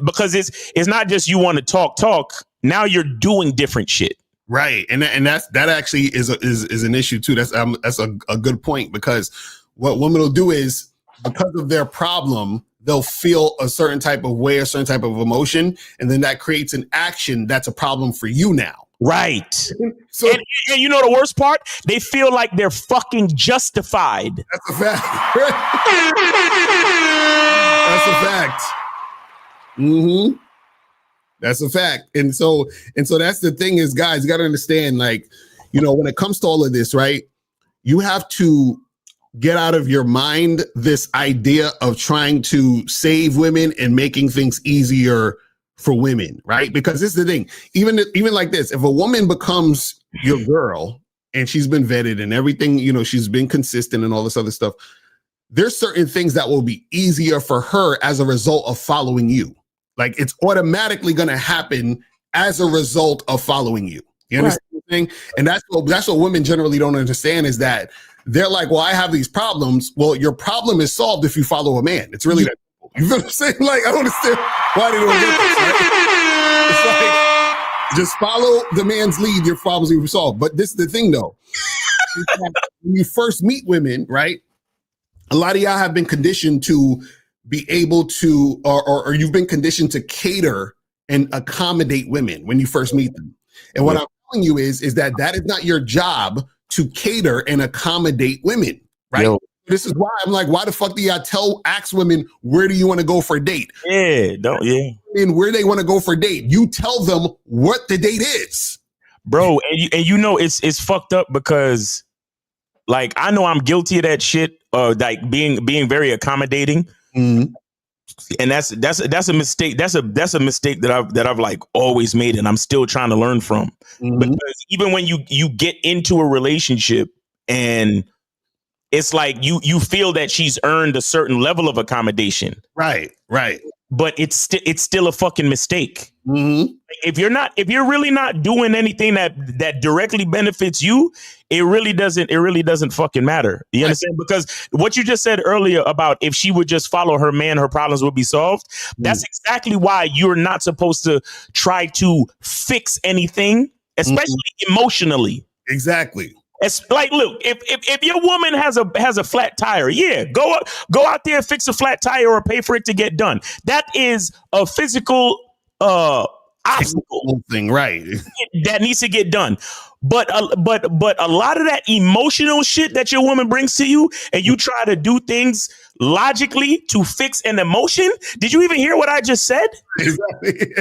Because it's not just you want to talk. Now you're doing different shit. Right. And that actually is an issue too. That's a good point, because what women will do is, because of their problem, they'll feel a certain type of way, a certain type of emotion, and then that creates an action that's a problem for you now. Right. So, and you know the worst part? They feel like they're fucking justified. That's a fact. That's a fact. Mm-hmm. That's a fact. And so that's the thing is, guys, you got to understand, like, you know, when it comes to all of this, right, you have to get out of your mind this idea of trying to save women and making things easier for women, right? Because this is the thing, even like this, if a woman becomes your girl and she's been vetted and everything, you know, she's been consistent and all this other stuff, there's certain things that will be easier for her as a result of following you. Like, it's automatically going to happen as a result of following you. You understand what I'm saying? And that's what women generally don't understand, is that they're like, well, I have these problems. Well, your problem is solved if you follow a man. It's really that simple. You feel what I'm saying? Like, I don't understand why they don't get this, right? It's like, just follow the man's lead, your problems will be solved. But this is the thing, though. When you first meet women, right, a lot of y'all have been conditioned to be able to, or you've been conditioned to cater and accommodate women when you first meet them. And what I'm telling you is that is not your job to cater and accommodate women, right? Yo. This is why I'm like, why the fuck do y'all ask women, where do you want to go for a date? And where they want to go for a date. You tell them what the date is. Bro, and you know it's fucked up, because like, I know I'm guilty of that shit, like being very accommodating. Mm-hmm. And that's a mistake. That's a mistake that I've like always made, and I'm still trying to learn from. Mm-hmm. Because even when you get into a relationship and it's like you feel that she's earned a certain level of accommodation. Right. But it's still a fucking mistake. Mm-hmm. If you're really not doing anything that directly benefits you, it really doesn't fucking matter. You understand? Because what you just said earlier about if she would just follow her man, her problems would be solved. That's exactly why you're not supposed to try to fix anything, especially emotionally. Exactly. It's like, look, if your woman has a flat tire, go out there and fix a flat tire or pay for it to get done. That is a physical obstacle thing, right? That needs to get done. But a lot of that emotional shit that your woman brings to you, and you try to do things logically to fix an emotion. Did you even hear what I just said? Exactly.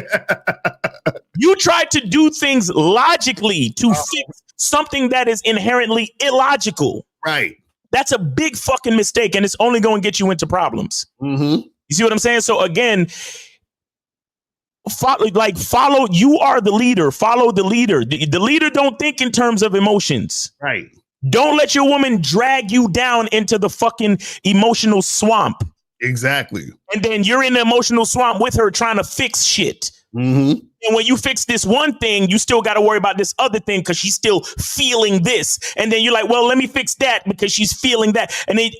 You try to do things logically to fix something that is inherently illogical. Right. That's a big fucking mistake, and it's only going to get you into problems. Mm-hmm. You see what I'm saying? So again, follow. You are the leader. Follow the leader. The leader don't think in terms of emotions. Right. Don't let your woman drag you down into the fucking emotional swamp. Exactly. And then you're in the emotional swamp with her trying to fix shit. Mm-hmm. And when you fix this one thing, you still got to worry about this other thing because she's still feeling this. And then you're like, well, let me fix that because she's feeling that. And then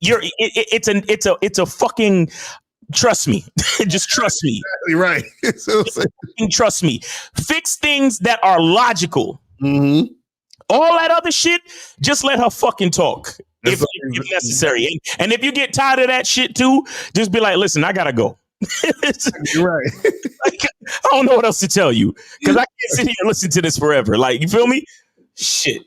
it's a fucking, trust me. Just trust me. Exactly right. Trust me. Fix things that are logical. Mm-hmm. All that other shit, just let her fucking talk if necessary. And if you get tired of that shit too, just be like, listen, I gotta go. You're right. Like, I don't know what else to tell you because I can't sit here and listen to this forever. Like, you feel me? Shit.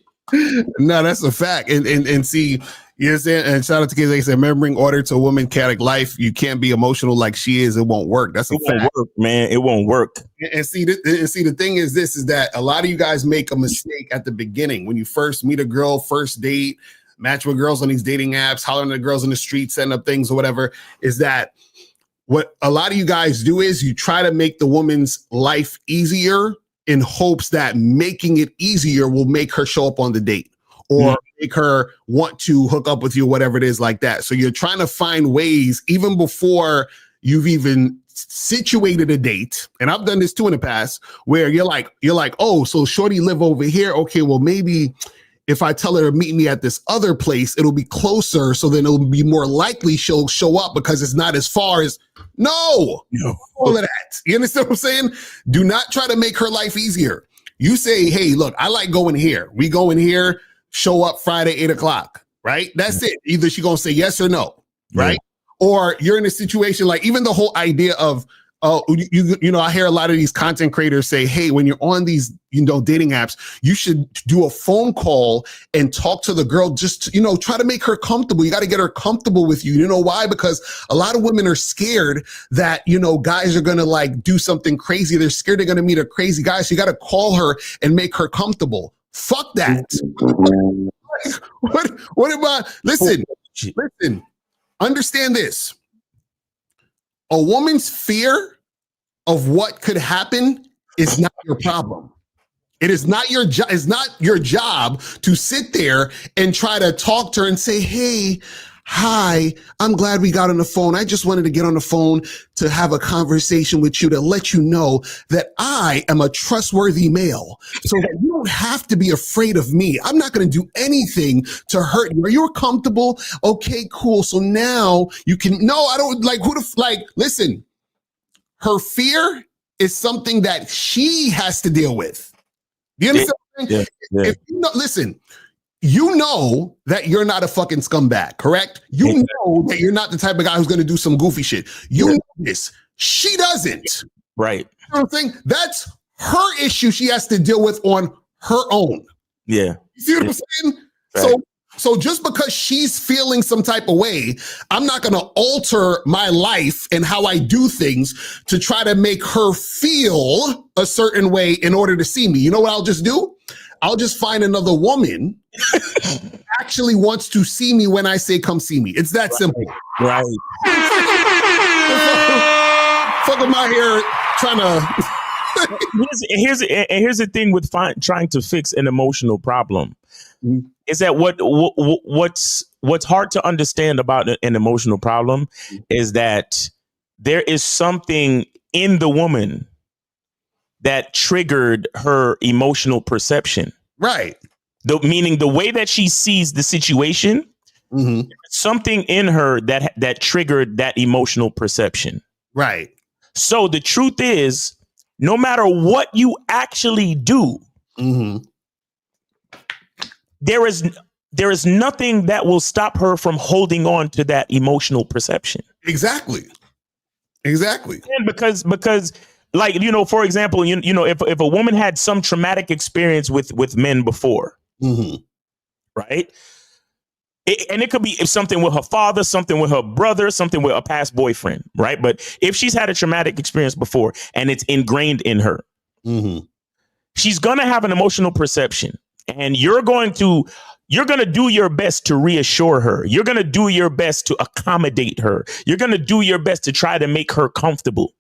No, that's a fact. And see, you understand? And shout out to kids. Like I said, remembering order to a woman chaotic life. You can't be emotional like she is. It won't work. That's a fact. Won't work, man. It won't work. And see, the thing is that a lot of you guys make a mistake at the beginning when you first meet a girl, first date, match with girls on these dating apps, hollering at girls in the street, setting up things or whatever. Is that what a lot of you guys do is you try to make the woman's life easier in hopes that making it easier will make her show up on the date or make her want to hook up with you, whatever it is like that. So you're trying to find ways even before you've even situated a date. And I've done this too in the past where you're like, oh, so shorty live over here. Okay, well, maybe if I tell her to meet me at this other place, it'll be closer. So then it'll be more likely she'll show up because it's not as far as no. All of that. You understand what I'm saying? Do not try to make her life easier. You say, hey, look, I like going here. We go in here, show up Friday, 8:00. right? That's it. Either she gonna say yes or no, right? Or you're in a situation like even the whole idea of, you know, I hear a lot of these content creators say, hey, when you're on these, you know, dating apps, you should do a phone call and talk to the girl, just, you know, try to make her comfortable. You got to get her comfortable with you. You know why? Because a lot of women are scared that, you know, guys are going to like do something crazy. They're scared they're going to meet a crazy guy. So you got to call her and make her comfortable. Fuck that. What about, listen, understand this. A woman's fear of what could happen is not your problem. It is not your job. It's not your job to sit there and try to talk to her and say, hey, hi, I'm glad we got on the phone. I just wanted to get on the phone to have a conversation with you to let you know that I am a trustworthy male so that you don't have to be afraid of me. I'm not going to do anything to hurt you. Are you comfortable? Okay, cool. So now you can, no, I don't like listen, her fear is something that she has to deal with. Do you understand what I'm saying? If you know, listen, you know that you're not a fucking scumbag, correct? You know that you're not the type of guy who's going to do some goofy shit. You know this. She doesn't. Right. You know what I'm saying? That's her issue she has to deal with on her own. Yeah. You see what I'm saying? Right. So just because she's feeling some type of way, I'm not going to alter my life and how I do things to try to make her feel a certain way in order to see me. You know what I'll just do? I'll just find another woman who actually wants to see me when I say, come see me. It's that simple. Right. Fuck am I here trying to... Here's the thing with trying to fix an emotional problem. Is that what's hard to understand about an emotional problem is that there is something in the woman that triggered her emotional perception. Right. Meaning the way that she sees the situation, something in her that triggered that emotional perception. Right. So the truth is, no matter what you actually do, there is nothing that will stop her from holding on to that emotional perception. Exactly. And because like, you know, for example, you know, if a woman had some traumatic experience with men before, right? And it could be something with her father, something with her brother, something with a past boyfriend, right? But if she's had a traumatic experience before and it's ingrained in her, she's going to have an emotional perception. And you're going to do your best to reassure her. You're going to do your best to accommodate her. You're going to do your best to try to make her comfortable.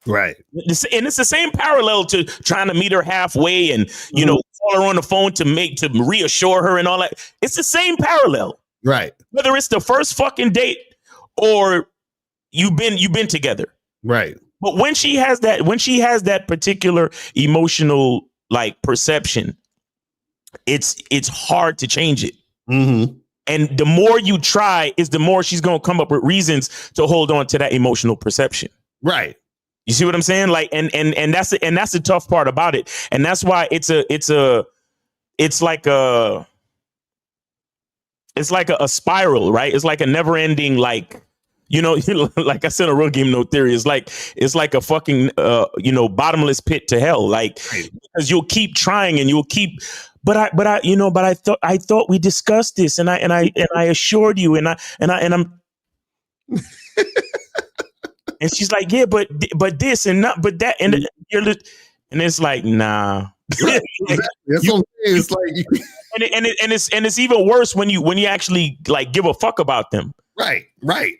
Right. And it's the same parallel to trying to meet her halfway and, you know, call her on the phone to reassure her and all that. It's the same parallel. Right. Whether it's the first fucking date or you've been together. Right. But when she has that particular emotional like perception, it's hard to change it. And the more you try is the more she's going to come up with reasons to hold on to that emotional perception. Right. You see what I'm saying? Like, and that's the tough part about it. And that's why it's like a spiral, right? It's like a never ending, like, you know, like I said, a real game, no theory. It's like a fucking, bottomless pit to hell. Like, because you'll keep trying and you'll keep, but I thought we discussed this and I assured you and I'm, and she's like, yeah, but this and not, but that, and it's like, nah. Right. That's what I'm saying. It's like, and it's even worse when you actually like give a fuck about them. Right.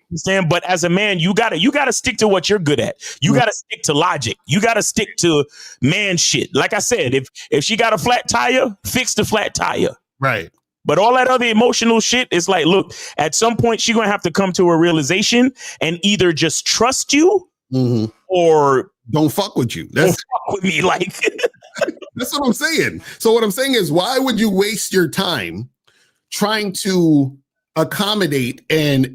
Understand? But as a man, you gotta stick to what you're good at. You gotta stick to logic. You gotta stick to man shit. Like I said, if she got a flat tire, fix the flat tire. Right. But all that other emotional shit is like, look, at some point she's gonna have to come to a realization and either just trust you or don't fuck with you. Don't fuck with me, like. That's what I'm saying. So what I'm saying is, why would you waste your time trying to accommodate and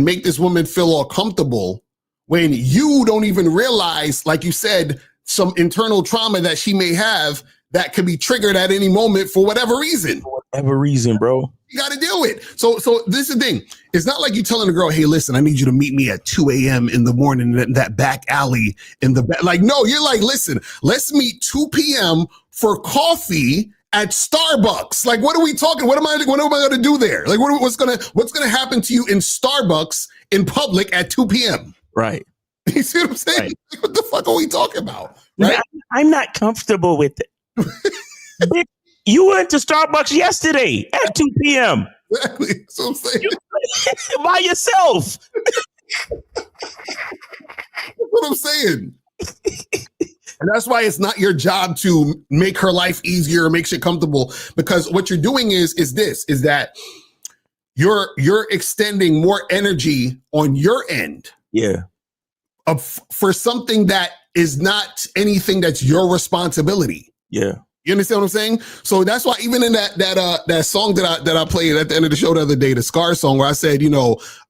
make this woman feel all comfortable when you don't even realize, like you said, some internal trauma that she may have that could be triggered at any moment for whatever reason. For whatever reason, bro. You got to do it. So this is the thing. It's not like you telling a girl, hey, listen, I need you to meet me at 2 a.m. in the morning in that back alley in the back. Like, no, you're like, listen, let's meet 2 p.m. for coffee at Starbucks. Like, what are we talking? What am I going to do there? Like, what's going to happen to you in Starbucks in public at 2 p.m.? Right. You see what I'm saying? Right. Like, what the fuck are we talking about? Right? I'm not comfortable with it. Bitch, you went to Starbucks yesterday at 2 p.m. Exactly. That's what I'm saying. By yourself. That's what I'm saying. And that's why it's not your job to make her life easier or make shit comfortable, because what you're doing is that you're extending more energy on your end. Yeah. For something that is not anything that's your responsibility. Yeah. You understand what I'm saying? So that's why even in that song that I played at the end of the show the other day, the Scar song, where I said,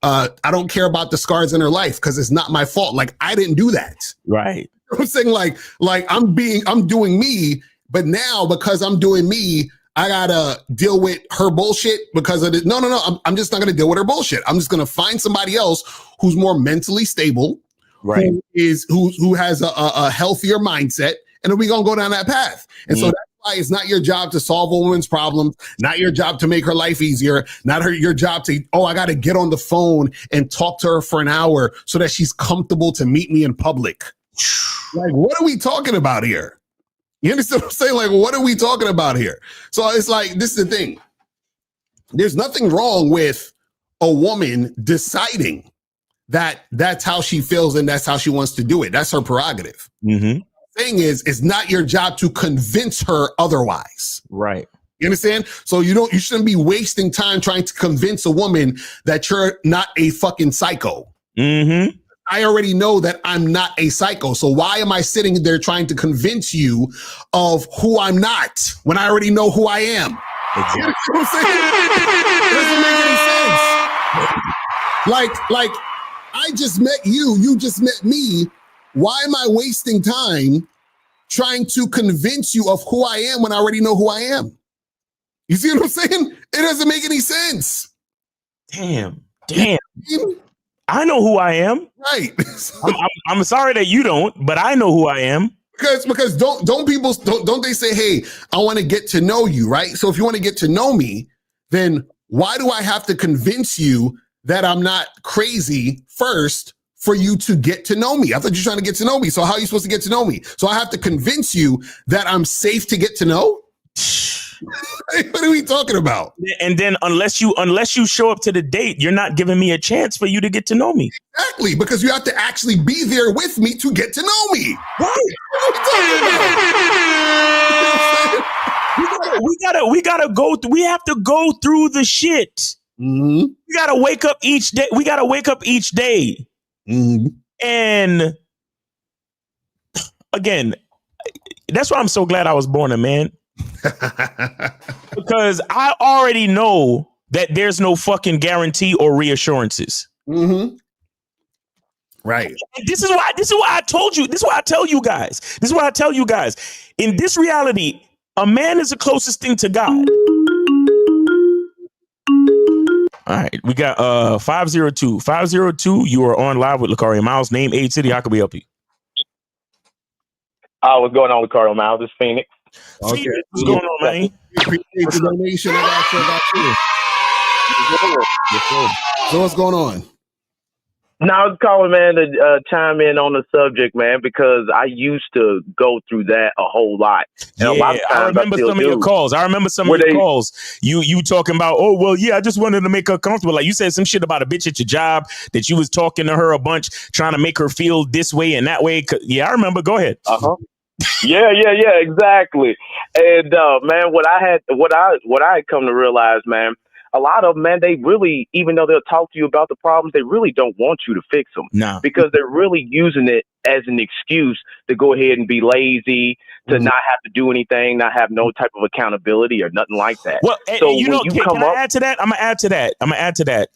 I don't care about the scars in her life because it's not my fault. Like, I didn't do that. Right. I'm saying like I'm doing me, but now because I'm doing me, I gotta deal with her bullshit because of it. No. I'm just not gonna deal with her bullshit. I'm just gonna find somebody else who's more mentally stable, right? Who has a healthier mindset, and then we're gonna go down that path. And so that's why it's not your job to solve a woman's problems, not your job to make her life easier, not your job to, I got to get on the phone and talk to her for an hour so that she's comfortable to meet me in public. Like, what are we talking about here? You understand what I'm saying? Like, what are we talking about here? So it's like, this is the thing. There's nothing wrong with a woman deciding that that's how she feels and that's how she wants to do it. That's her prerogative. Mm-hmm. Thing is, it's not your job to convince her otherwise. Right. You understand? So you shouldn't be wasting time trying to convince a woman that you're not a fucking psycho. Mm-hmm. I already know that I'm not a psycho. So why am I sitting there trying to convince you of who I'm not when I already know who I am? Exactly. You know what I'm saying? It doesn't make any sense. Like I just met you just met me. Why am I wasting time trying to convince you of who I am when I already know who I am? You see what I'm saying? It doesn't make any sense. Damn. I know who I am. Right. I'm sorry that you don't, but I know who I am. Because don't they say, hey, I want to get to know you, right? So if you want to get to know me, then why do I have to convince you that I'm not crazy first for you to get to know me? I thought you're trying to get to know me. So how are you supposed to get to know me? So I have to convince you that I'm safe to get to know? What are we talking about? And then unless you show up to the date, you're not giving me a chance for you to get to know me. Exactly, because you have to actually be there with me to get to know me. Right. We have to go through the shit. Mm-hmm. We gotta wake up each day. Mm-hmm. And again, that's why I'm so glad I was born a man. Because I already know that there's no fucking guarantee or reassurances. Mm-hmm. Right. And this is why I told you. This is why I tell you guys. In this reality, a man is the closest thing to God. All right, we got 502. 502, you are on live with Lucario Miles. Name, age, city. How can we help you? What's going on, Lucario Miles? This is Phoenix. Okay. What's going on, man? Appreciate the donation. So what's going on? No, I was calling, man, to chime in on the subject, man, because I used to go through that a whole lot. And a lot of times I remember some of your calls. You talking about, I just wanted to make her comfortable. Like you said some shit about a bitch at your job that you was talking to her a bunch, trying to make her feel this way and that way. Yeah, I remember. Go ahead. Yeah, exactly. And man, what I had come to realize, man, a lot of them, man, they really, even though they'll talk to you about the problems, they really don't want you to fix them. No. Because they're really using it as an excuse to go ahead and be lazy, to not have to do anything, not have no type of accountability or nothing like that. Well, so can I add to that? I'm gonna add to that.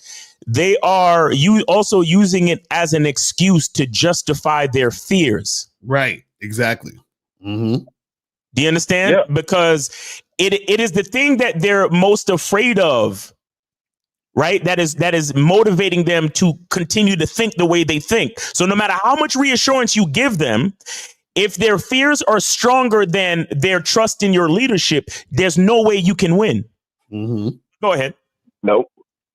They are also using it as an excuse to justify their fears. Right. Exactly. Mm-hmm. Do you understand? Yeah. Because it is the thing that they're most afraid of, right? That is motivating them to continue to think the way they think. So no matter how much reassurance you give them, if their fears are stronger than their trust in your leadership, there's no way you can win. Mm-hmm. Go ahead. Nope.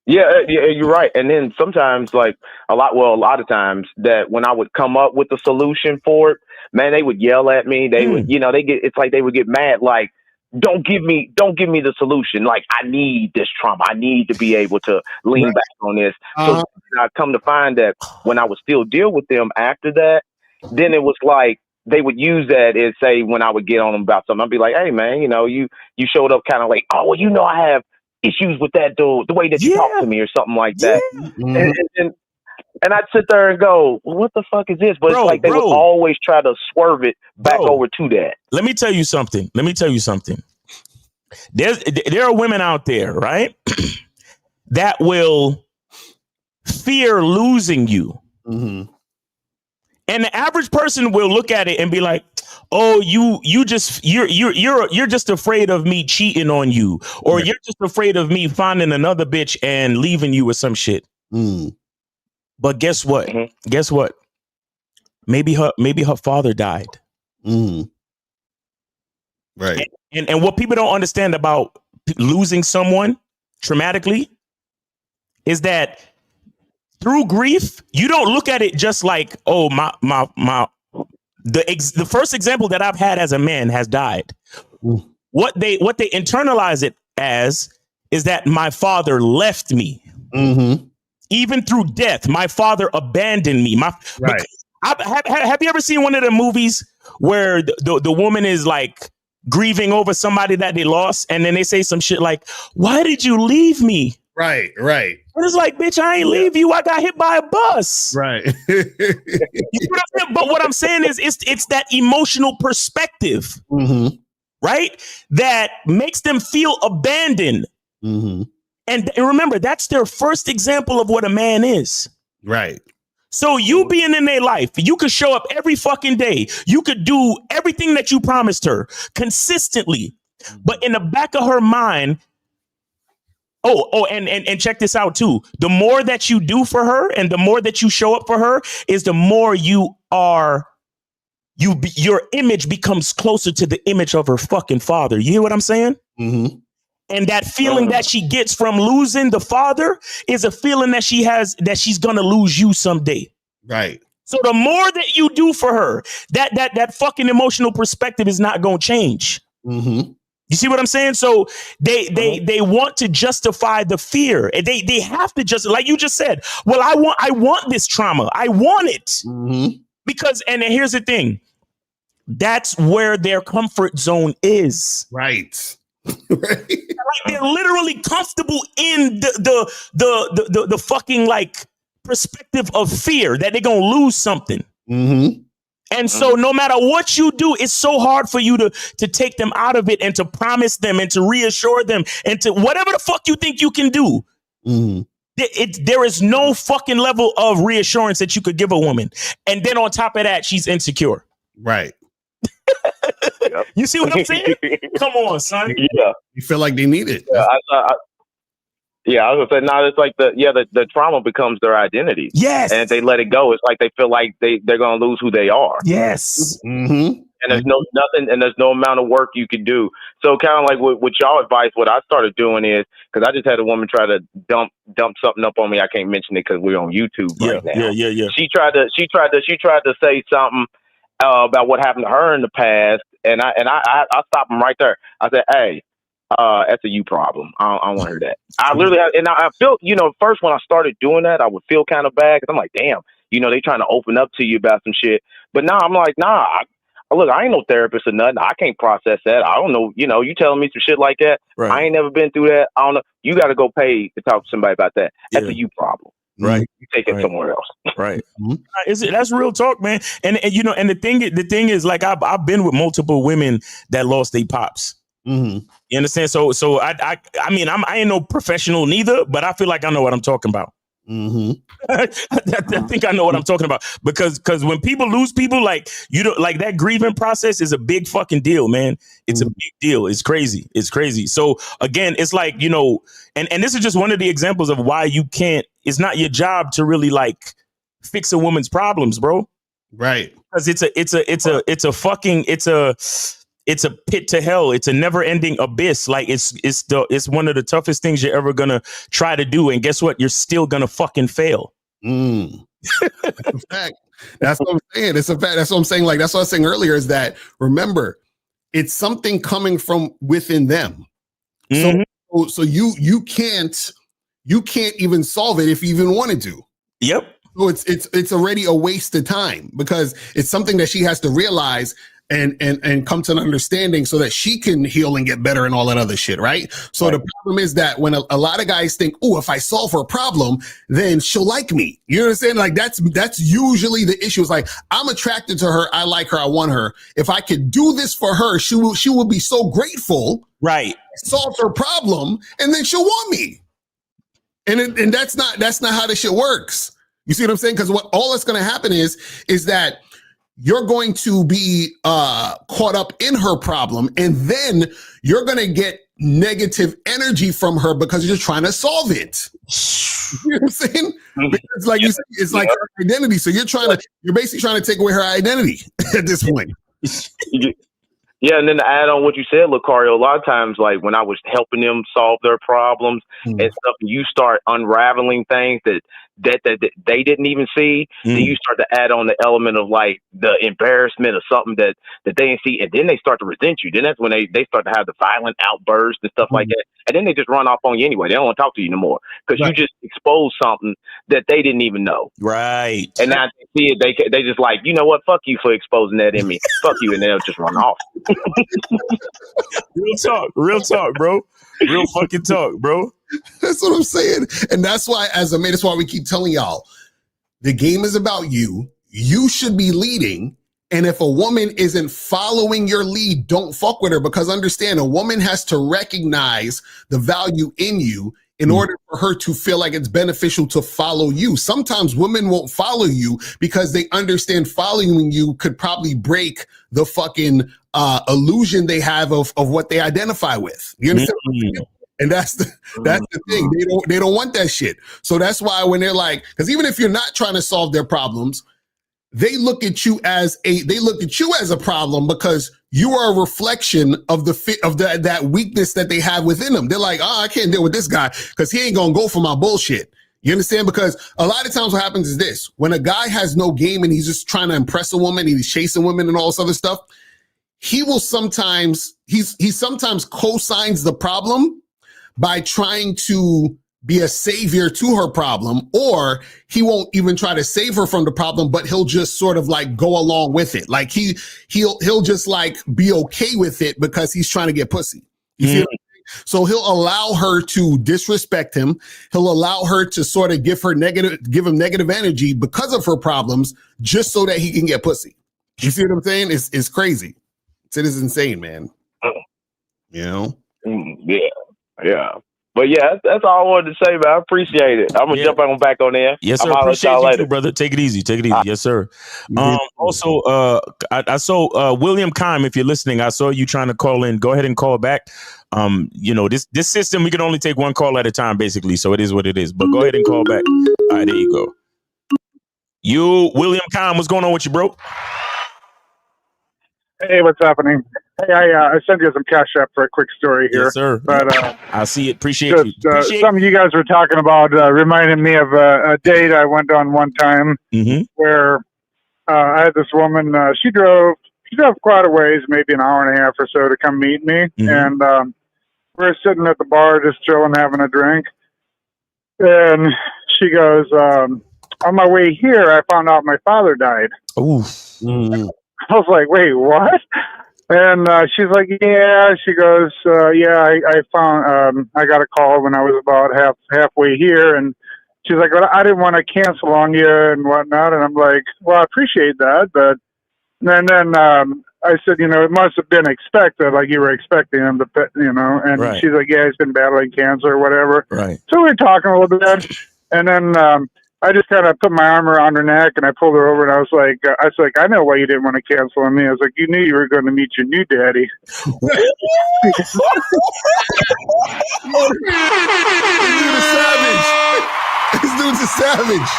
Yeah, you're right. And then sometimes, like a lot of times, that when I would come up with a solution for it, man, they would yell at me. They would, it's like they would get mad. Like, don't give me the solution. Like, I need this trauma. I need to be able to lean back on this. So I come to find that when I would still deal with them after that, then it was like they would use that and say, when I would get on them about something, I'd be like, hey man, you showed up kind of like, oh, well, I have issues with that dude, the way that you talk to me or something like that. And I'd sit there and go, well, what the fuck is this? But it's like they would always try to swerve it back over to that. Let me tell you something. There are women out there, right, that will fear losing you. Mm-hmm. And the average person will look at it and be like, oh, you're just afraid of me cheating on you, or you're just afraid of me finding another bitch and leaving you with some shit. But guess what? Mm-hmm. Guess what? Maybe her father died. Right. And what people don't understand about losing someone traumatically is that through grief, you don't look at it just like, oh, the first example that I've had as a man has died. What they internalize it as is that my father left me. Even through death, my father abandoned me. Have you ever seen one of the movies where the woman is like grieving over somebody that they lost, and then they say some shit like, why did you leave me? Right. And it's like, bitch, I ain't leave you. I got hit by a bus. Right. You know what I'm saying? But what I'm saying is it's that emotional perspective, right? That makes them feel abandoned. And remember, that's their first example of what a man is. Right. So you being in their life, you could show up every fucking day. You could do everything that you promised her consistently. But in the back of her mind, and check this out too. The more that you do for her and the more that you show up for her is the more your image becomes closer to the image of her fucking father. You hear what I'm saying? And that feeling that she gets from losing the father is a feeling that she has that she's going to lose you someday. Right. So the more that you do for her, that fucking emotional perspective is not going to change. You see what I'm saying? So they want to justify the fear. They have to just, like you just said, well, I want this trauma. I want it. Because, and here's the thing, that's where their comfort zone is. Right. Like they're literally comfortable in the fucking like perspective of fear that they're gonna lose something. And so no matter what you do, it's so hard for you to take them out of it and to promise them and to reassure them and to whatever the fuck you think you can do. There is no fucking level of reassurance that you could give a woman. And then on top of that, she's insecure. Right. You see what I'm saying? Come on, son. Yeah. You feel like they need it. Yeah, I was gonna say, no, it's like the trauma becomes their identity. Yes. And if they let it go, it's like they feel like they're gonna lose who they are. Yes. And there's there's no amount of work you can do. So kind of like with y'all advice, what I started doing is, because I just had a woman try to dump something up on me. I can't mention it because we're on YouTube right now. Yeah. She tried to say something about what happened to her in the past, and I stopped him right there. I said, hey, that's a you problem. I don't want to hear that. I literally, I felt, first when I started doing that, I would feel kind of bad because I'm like, damn, they trying to open up to you about some shit. But now I'm like, nah, look, I ain't no therapist or nothing. I can't process that. I don't know. You telling me some shit like that. Right. I ain't never been through that. I don't know. You got to go pay to talk to somebody about that. That's a you problem. Right. You take it somewhere else. Right. That's real talk, man. And and the thing is, like, I've been with multiple women that lost their pops. You understand? So I mean, I ain't no professional neither, but I feel like I know what I'm talking about. Mm-hmm. I think I know what I'm talking about because when people lose people, like you don't like that grieving process is a big fucking deal, man. It's a big deal. It's crazy. It's crazy. So again, it's like, you know, and this is just one of the examples of why you can't. It's not your job to really like fix a woman's problems, bro. Right. Because it's a pit to hell. It's a never ending abyss. Like it's one of the toughest things you're ever gonna try to do. And guess what? You're still gonna fucking fail. That's a fact. That's what I'm saying. It's a fact. That's what I'm saying. Like, that's what I was saying earlier is that, remember, it's something coming from within them. So you can't even solve it if you even wanted to. Yep. So it's already a waste of time because it's something that she has to realize and come to an understanding so that she can heal and get better and all that other shit, right? So the problem is that when a lot of guys think, oh, if I solve her problem, then she'll like me. You understand? Like that's usually the issue. It's like, I'm attracted to her, I like her, I want her. If I could do this for her, she will be so grateful. Right. Solve her problem, and then she'll want me. And that's not how this shit works. You see what I'm saying? Because what all that's going to happen is that you're going to be caught up in her problem, and then you're going to get negative energy from her because you're trying to solve it. You know what I'm saying? It's like it's like her identity. So you're basically trying to take away her identity at this point. Yeah, and then to add on what you said, Lucario, a lot of times, like when I was helping them solve their problems and stuff, you start unraveling things that they didn't even see. Then you start to add on the element of like the embarrassment of something that they didn't see, and then they start to resent you. Then that's when they start to have the violent outbursts and stuff like that, and then they just run off on you anyway. They don't want to talk to you no more because you just exposed something that they didn't even know. Right. And now they see it, they just like, you know what? Fuck you for exposing that in me. Fuck you, and they'll just run off. Real talk, bro. Real fucking talk, bro. That's what I'm saying. And that's why, as a man, that's why we keep telling y'all, the game is about you. You should be leading. And if a woman isn't following your lead, don't fuck with her, because understand, a woman has to recognize the value in you in order for her to feel like it's beneficial to follow you. Sometimes women won't follow you because they understand following you could probably break the fucking illusion they have of what they identify with. You understand? And that's the thing. They don't want that shit. So that's why when they're like, because even if you're not trying to solve their problems, they look at you as a problem because you are a reflection of that weakness that they have within them. They're like, oh, I can't deal with this guy because he ain't gonna go for my bullshit. You understand? Because a lot of times what happens is this: when a guy has no game and he's just trying to impress a woman, and he's chasing women and all this other stuff, he sometimes co-signs the problem by trying to be a savior to her problem, or he won't even try to save her from the problem, but he'll just sort of like go along with it. Like he'll just like be okay with it because he's trying to get pussy. You see what I'm saying? So he'll allow her to disrespect him. He'll allow her to sort of give him negative energy because of her problems, just so that he can get pussy. You see what I'm saying? It's crazy. It is insane, man. You know? Yeah. But yeah, that's all I wanted to say, man. I appreciate it. I'm gonna jump back on there. Yes, sir. Appreciate you too, brother. Take it easy. Yes, sir. Also, I saw William Kime. If you're listening, I saw you trying to call in. Go ahead and call back. You know, this system, we can only take one call at a time, basically. So it is what it is. But go ahead and call back. All right, there you go. William Kime, what's going on with you, bro? Hey, what's happening? Hey, I sent you some cash app for a quick story here. Yes, sir. But I see it. Appreciate you. Some of you guys were talking about reminding me of a date I went on one time where I had this woman. She drove quite a ways, maybe an hour and a half or so, to come meet me, and we were sitting at the bar just chilling, having a drink, and she goes, "On my way here, I found out my father died." Ooh. I was like, wait, what? And she's like, yeah. She goes, yeah, I found, I got a call when I was about halfway here. And she's like, well, I didn't want to cancel on you and whatnot. And I'm like, well, I appreciate that. But then I said, you know, it must have been expected, like you were expecting him to, you know. And she's like, yeah, he's been battling cancer or whatever. Right. So we were talking a little bit. And then I just kind of put my arm around her neck and I pulled her over and I was like, I know why you didn't want to cancel on me. I was like, you knew you were going to meet your new daddy. This dude's a savage.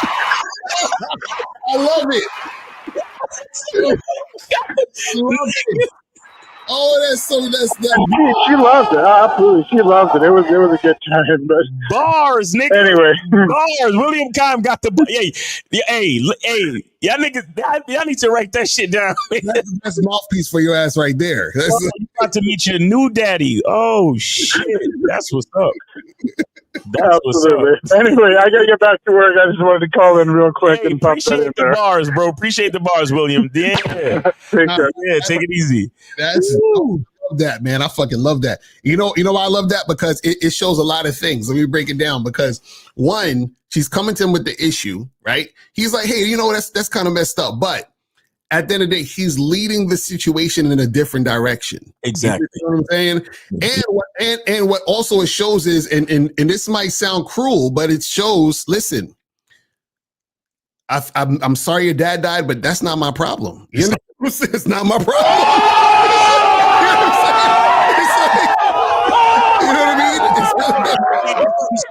I love it. I love it. Oh, that's that. She loved it. Absolutely, she loved it. It was a good time. But bars, nigga. Anyway, bars. William Kime got the hey, y'all niggas, y'all need to write that shit down. That's the mouthpiece for your ass right there. You about to meet your new daddy. Oh shit, that's what's up. That's absolutely. what's up. Anyway, I gotta get back to work. I just wanted to call in real quick and pop that in Appreciate the there. bars, bro. Appreciate the bars, William. Yeah, yeah. Take it easy. That's I love that, man. I fucking love that. You know why I love that? Because it shows a lot of things. Let me break it down. Because one, she's coming to him with the issue, right? He's like, hey, that's kind of messed up, but at the end of the day, he's leading the situation in a different direction. Exactly. You know what I'm saying? And what also it shows is, and this might sound cruel, but it shows, listen, I'm sorry your dad died, but that's not my problem. You know what I'm saying? It's not my problem. You know what I'm saying?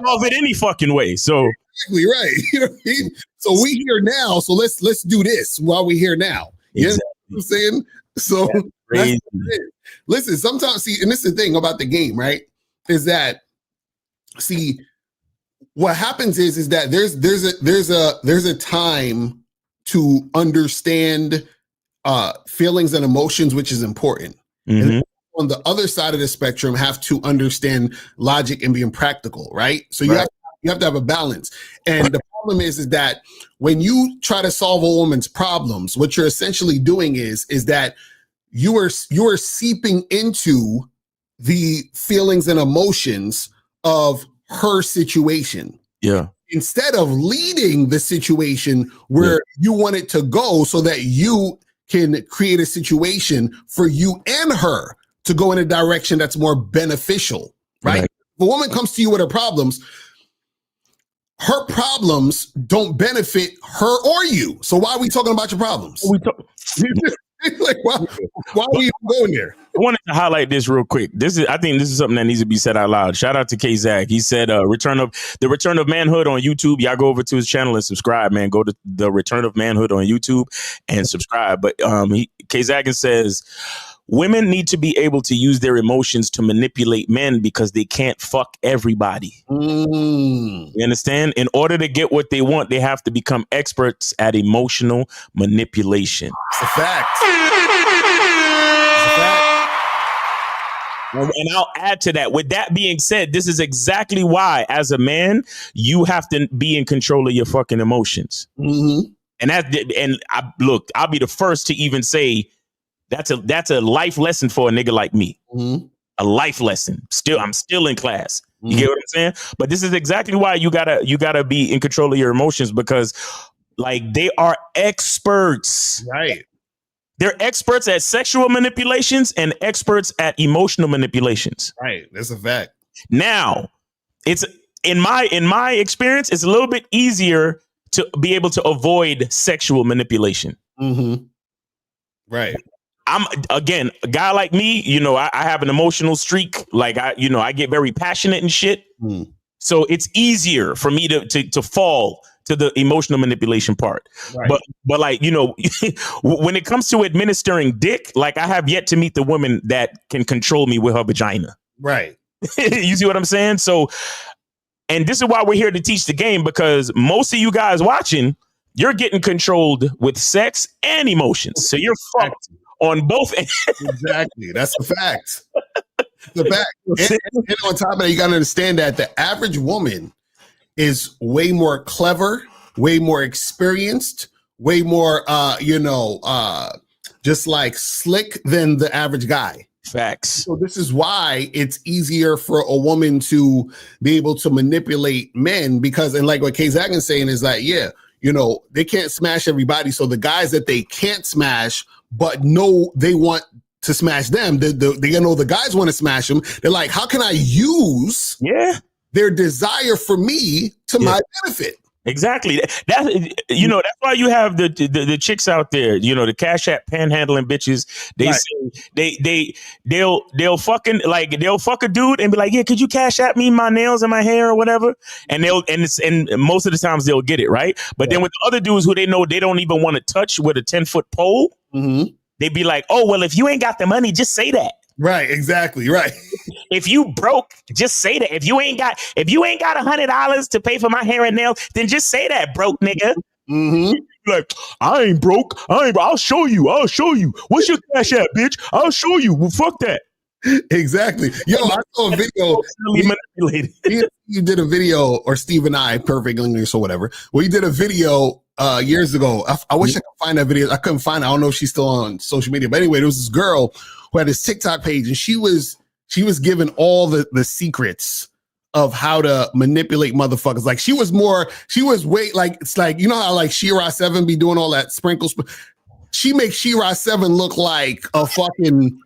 Solve it any fucking way. So exactly right. You know what I mean? So we here now. So let's do this while we're here now. You know what I'm saying? So that's listen, sometimes see, and this is the thing about the game, right? Is that what happens is that there's a time to understand feelings and emotions, which is important. Mm-hmm. And on the other side of the spectrum, have to understand logic and being practical, right? So you have to have a balance. And the problem is that when you try to solve a woman's problems, what you're essentially doing is that you are seeping into the feelings and emotions of her situation. Yeah. Instead of leading the situation where you want it to go so that you can create a situation for you and her to go in a direction that's more beneficial, right? If a woman comes to you with her problems don't benefit her or you. So why are we talking about your problems? Like, why are we going there? I wanted to highlight this real quick. I think this is something that needs to be said out loud. Shout out to K-Zag. He said, Return of Manhood on YouTube. Y'all go over to his channel and subscribe, man. Go to the Return of Manhood on YouTube and subscribe. But K-Zag says, women need to be able to use their emotions to manipulate men because they can't fuck everybody. You understand? In order to get what they want, they have to become experts at emotional manipulation. It's a fact. And I'll add to that. With that being said, this is exactly why, as a man, you have to be in control of your fucking emotions. Mm-hmm. And I'll be the first to even say that's a life lesson for a nigga like me. Mm-hmm. A life lesson. I'm still in class. You get what I'm saying? But this is exactly why you gotta be in control of your emotions, because like they are experts. Right. They're experts at sexual manipulations and experts at emotional manipulations. Right. That's a fact. Now, it's in my experience, it's a little bit easier to be able to avoid sexual manipulation. Mm-hmm. Right. I'm, again, a guy like me, I have an emotional streak. Like I get very passionate and shit. So it's easier for me to fall to the emotional manipulation part. Right. But like, when it comes to administering dick, like I have yet to meet the woman that can control me with her vagina. Right. You see what I'm saying? So, and this is why we're here to teach the game, because most of you guys watching, you're getting controlled with sex and emotions. So you're fucked on both ends. Exactly. That's a fact. The fact. And on top of that, you got to understand that the average woman is way more clever, way more experienced, way more, just like slick than the average guy. Facts. So this is why it's easier for a woman to be able to manipulate men, because, and like what K-Zag is saying is that, they can't smash everybody. So the guys that they can't smash, but know they want to smash them, they know the guys want to smash them. They're like, how can I use their desire for me to my benefit. Exactly. That's that's why you have the chicks out there, the Cash App panhandling bitches. They say they'll fuck a dude and be like, yeah, could you Cash App me my nails and my hair or whatever? And and most of the times they'll get it, right? But then with the other dudes who they know they don't even want to touch with a 10-foot pole, they be like, oh, well, if you ain't got the money, just say that. Right, exactly, right. If you broke, just say that. If you ain't got $100 to pay for my hair and nails, then just say that, broke nigga. Like, I ain't broke. I'll show you. What's your Cash App, bitch? I'll show you. Well, fuck that. Exactly. Yo, I saw a video. You did a video, or Steve and I, Perfect English or whatever. We did a video years ago. I wish I could find that video. I couldn't find it. I don't know if she's still on social media. But anyway, there was this girl who had this TikTok page, and she was given all the secrets of how to manipulate motherfuckers. Like it's like, you know how like She-Ra 7 be doing all that sprinkles. She makes She-Ra 7 look like a fucking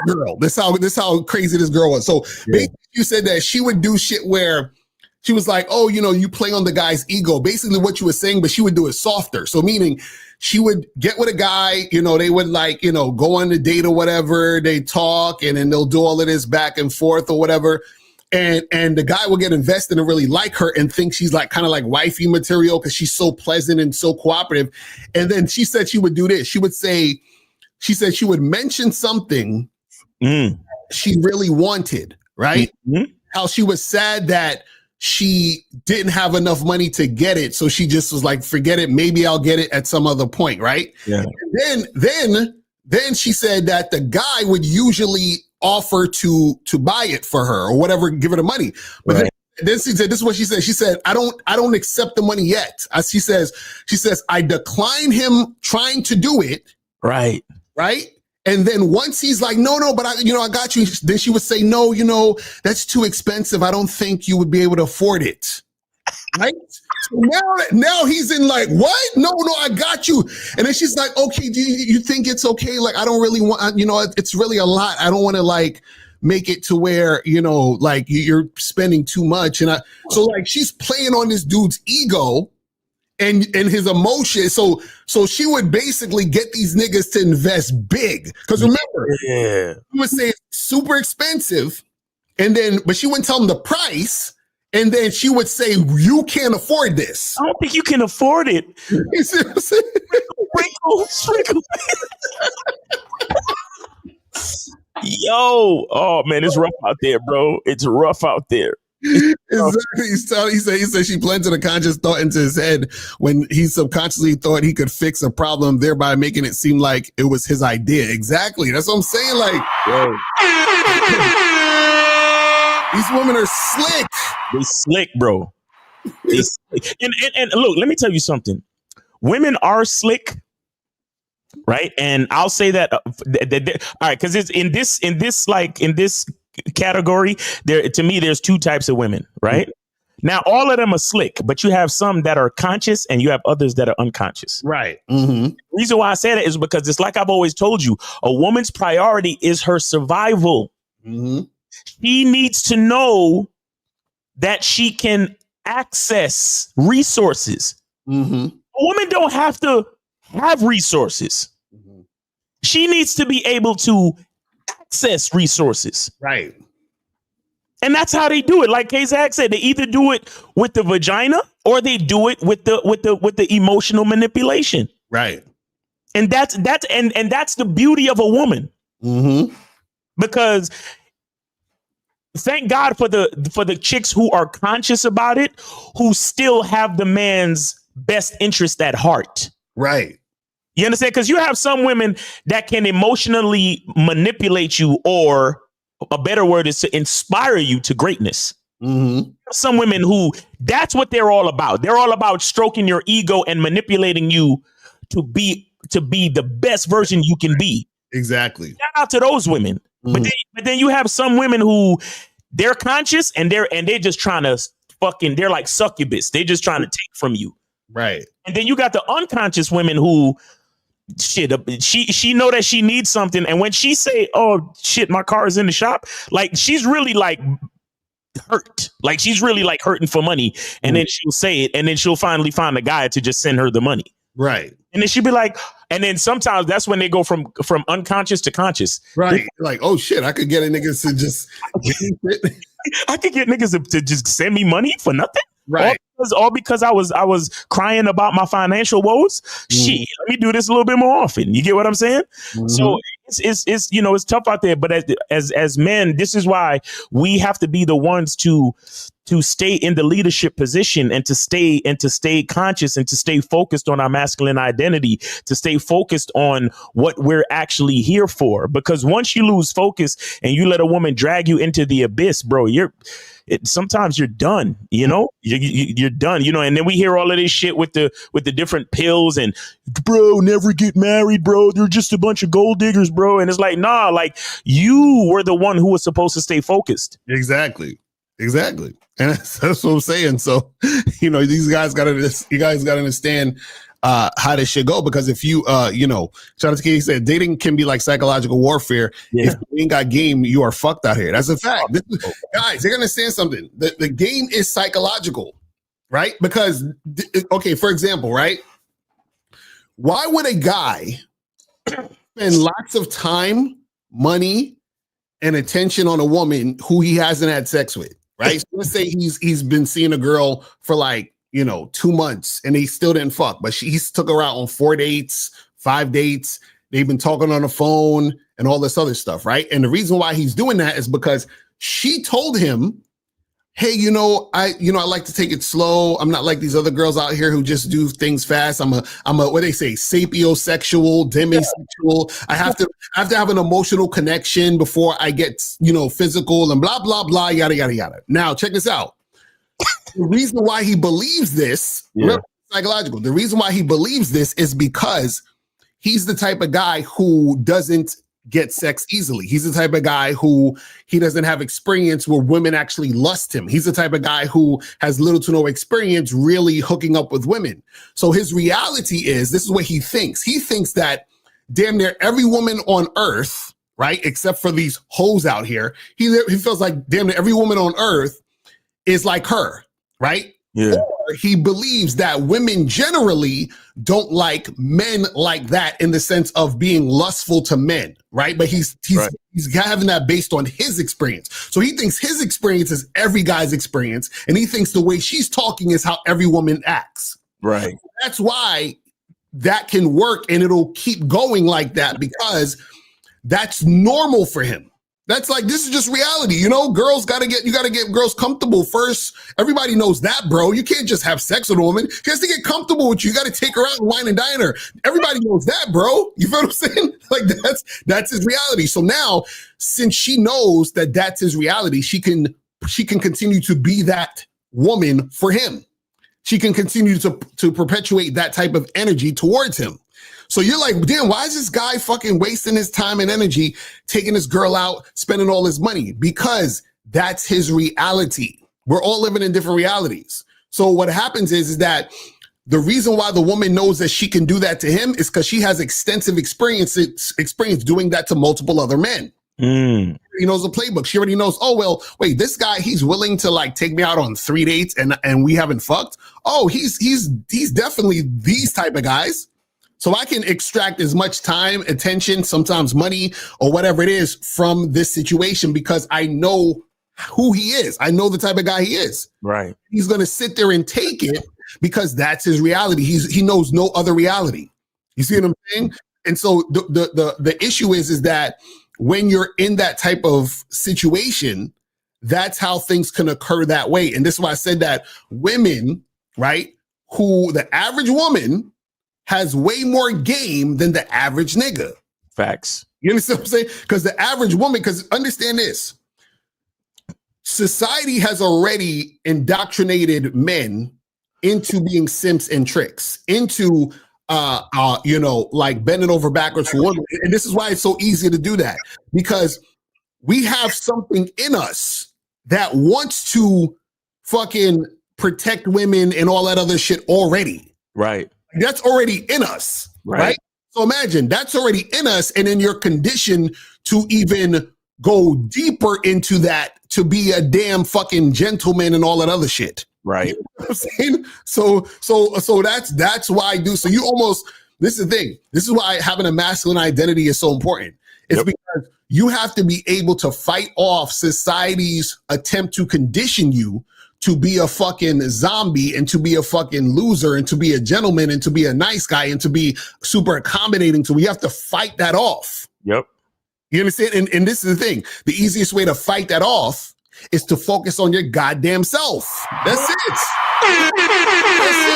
girl. This how crazy this girl was. So basically you said that she would do shit where she was like, oh, you play on the guy's ego. Basically what you were saying, but she would do it softer. So meaning she would get with a guy, they would go on a date or whatever. They talk and then they'll do all of this back and forth or whatever. And the guy will get invested and really like her and think she's like kind of like wifey material because she's so pleasant and so cooperative. And then she said she would do this. She said she would mention something she really wanted, right? How she was sad that she didn't have enough money to get it. So she just was like, forget it. Maybe I'll get it at some other point, right? Yeah. And then she said that the guy would usually offer to buy it for her or whatever, give her the money. But then she said, this is what she said. She said, I don't accept the money yet. She says, I decline him trying to do it. Right. Right. And then once he's like, no, but I got you. Then she would say, no, that's too expensive. I don't think you would be able to afford it. Right. So now he's in like, what? No, I got you. And then she's like, okay, do you think it's okay? Like, I don't really want, it's really a lot. I don't want to like make it to where, like you're spending too much. And so like she's playing on this dude's ego and his emotion. So she would basically get these niggas to invest big. Because remember, she would say it's super expensive. But she wouldn't tell them the price. And then she would say, you can't afford this. I don't think you can afford it. You see what I'm saying? Sprinkle. Yo, oh man, it's rough out there, bro. It's rough out there. Exactly. He said she planted a conscious thought into his head when he subconsciously thought he could fix a problem, thereby making it seem like it was his idea. Exactly. That's what I'm saying. Like, these women are slick. They slick, bro. They slick. And look, let me tell you something. Women are slick, right? And I'll say that, all right, because it's in this category, to me, there's two types of women, right? Now, all of them are slick, but you have some that are conscious and you have others that are unconscious. Right. The reason why I say that is because it's like I've always told you, a woman's priority is her survival. She needs to know that she can access resources. A woman don't have to have resources. She needs to be able to access resources. Right. And that's how they do it. Like K-Zach said, they either do it with the vagina or they do it with the emotional manipulation. Right. And that's the beauty of a woman. Because thank God for the chicks who are conscious about it, who still have the man's best interest at heart. Right. You understand? Because you have some women that can emotionally manipulate you, or a better word is to inspire you to greatness. Some women who that's what they're all about. They're all about stroking your ego and manipulating you to be the best version you can be. Exactly. Shout out to those women. But then you have some women who they're conscious and they're just trying to they're like succubus. They're just trying to take from you. Right. And then you got the unconscious women who she know that she needs something, and when she say, oh shit, my car is in the shop, like she's really like hurt. Like she's really like hurting for money. And then she'll say it, and then she'll finally find a guy to just send her the money. Right. And then she'd be like, and then sometimes that's when they go from unconscious to conscious. Right. Like, oh shit, I could get a nigga to just I could get niggas to just send me money for nothing. Right. All because I was crying about my financial woes. Shit, let me do this a little bit more often. You get what I'm saying? So it's you know, it's tough out there. But as men, this is why we have to be the ones to stay in the leadership position and to stay conscious and to stay focused on our masculine identity, to stay focused on what we're actually here for. Because once you lose focus and you let a woman drag you into the abyss, bro, sometimes you're done, you know, you're done, you know. And then we hear all of this shit with the different pills and bro, never get married, bro. They're just a bunch of gold diggers, bro. And it's like, nah, like you were the one who was supposed to stay focused. Exactly. And that's what I'm saying. So, you know, you guys got to understand how this should go, because if you, you know, shout out to Katie said, dating can be like psychological warfare. Yeah. If you ain't got game, you are fucked out here. That's a fact. Guys, they're going to understand something. The game is psychological, right? Because, okay, for example, right? Why would a guy spend lots of time, money, and attention on a woman who he hasn't had sex with? Right. So let's say he's been seeing a girl for like, you know, 2 months and he still didn't fuck, but he's took her out on 4 dates, 5 dates. They've been talking on the phone and all this other stuff. Right. And the reason why he's doing that is because she told him, hey, I like to take it slow. I'm not like these other girls out here who just do things fast. I'm a what they say, sapiosexual, demisexual. I have to have an emotional connection before I get, physical and blah, blah, blah, yada, yada, yada. Now, check this out. The reason why he believes this, remember, psychological. The reason why he believes this is because he's the type of guy who doesn't get sex easily. He's the type of guy who he doesn't have experience where women actually lust him. He's the type of guy who has little to no experience really hooking up with women. So his reality is, this is what he thinks. He thinks that damn near every woman on earth, right, except for these hoes out here, he feels like damn near every woman on earth is like her, right? Yeah. Or he believes that women generally don't like men like that in the sense of being lustful to men, right? But he's having that based on his experience. So he thinks his experience is every guy's experience, and he thinks the way she's talking is how every woman acts. Right. That's why that can work, and it'll keep going like that because that's normal for him. That's like, this is just reality. You got to get girls comfortable first. Everybody knows that, bro. You can't just have sex with a woman. She has to get comfortable with you. You got to take her out and wine and dine her. Everybody knows that, bro. You feel what I'm saying? Like that's his reality. So now, since she knows that that's his reality, she can continue to be that woman for him. She can continue to perpetuate that type of energy towards him. So you're like, damn, why is this guy fucking wasting his time and energy, taking this girl out, spending all his money? Because that's his reality. We're all living in different realities. So what happens is that the reason why the woman knows that she can do that to him is because she has extensive experience doing that to multiple other men. He knows the playbook. She already knows, oh, well, wait, this guy, he's willing to like take me out on 3 dates and we haven't fucked. Oh, he's definitely these type of guys. So I can extract as much time, attention, sometimes money or whatever it is from this situation because I know who he is. I know the type of guy he is. Right. He's going to sit there and take it because that's his reality. He knows no other reality. You see what I'm saying? And so the issue is that when you're in that type of situation, that's how things can occur that way. And this is why I said that women, right, who the average woman has way more game than the average nigga. Facts. You understand what I'm saying? Because the average woman, because understand this, society has already indoctrinated men into being simps and tricks, into like bending over backwards for women. And this is why it's so easy to do that, because we have something in us that wants to fucking protect women and all that other shit already. Right. That's already in us, right? So imagine that's already in us, and then you're conditioned to even go deeper into that to be a damn fucking gentleman and all that other shit. Right. You know what I'm saying? So that's why I do. So you almost, this is the thing. This is why having a masculine identity is so important. It's because you have to be able to fight off society's attempt to condition you to be a fucking zombie and to be a fucking loser and to be a gentleman and to be a nice guy and to be super accommodating. So we have to fight that off. Yep. You understand? And this is the thing. The easiest way to fight that off is to focus on your goddamn self. That's it. That's it.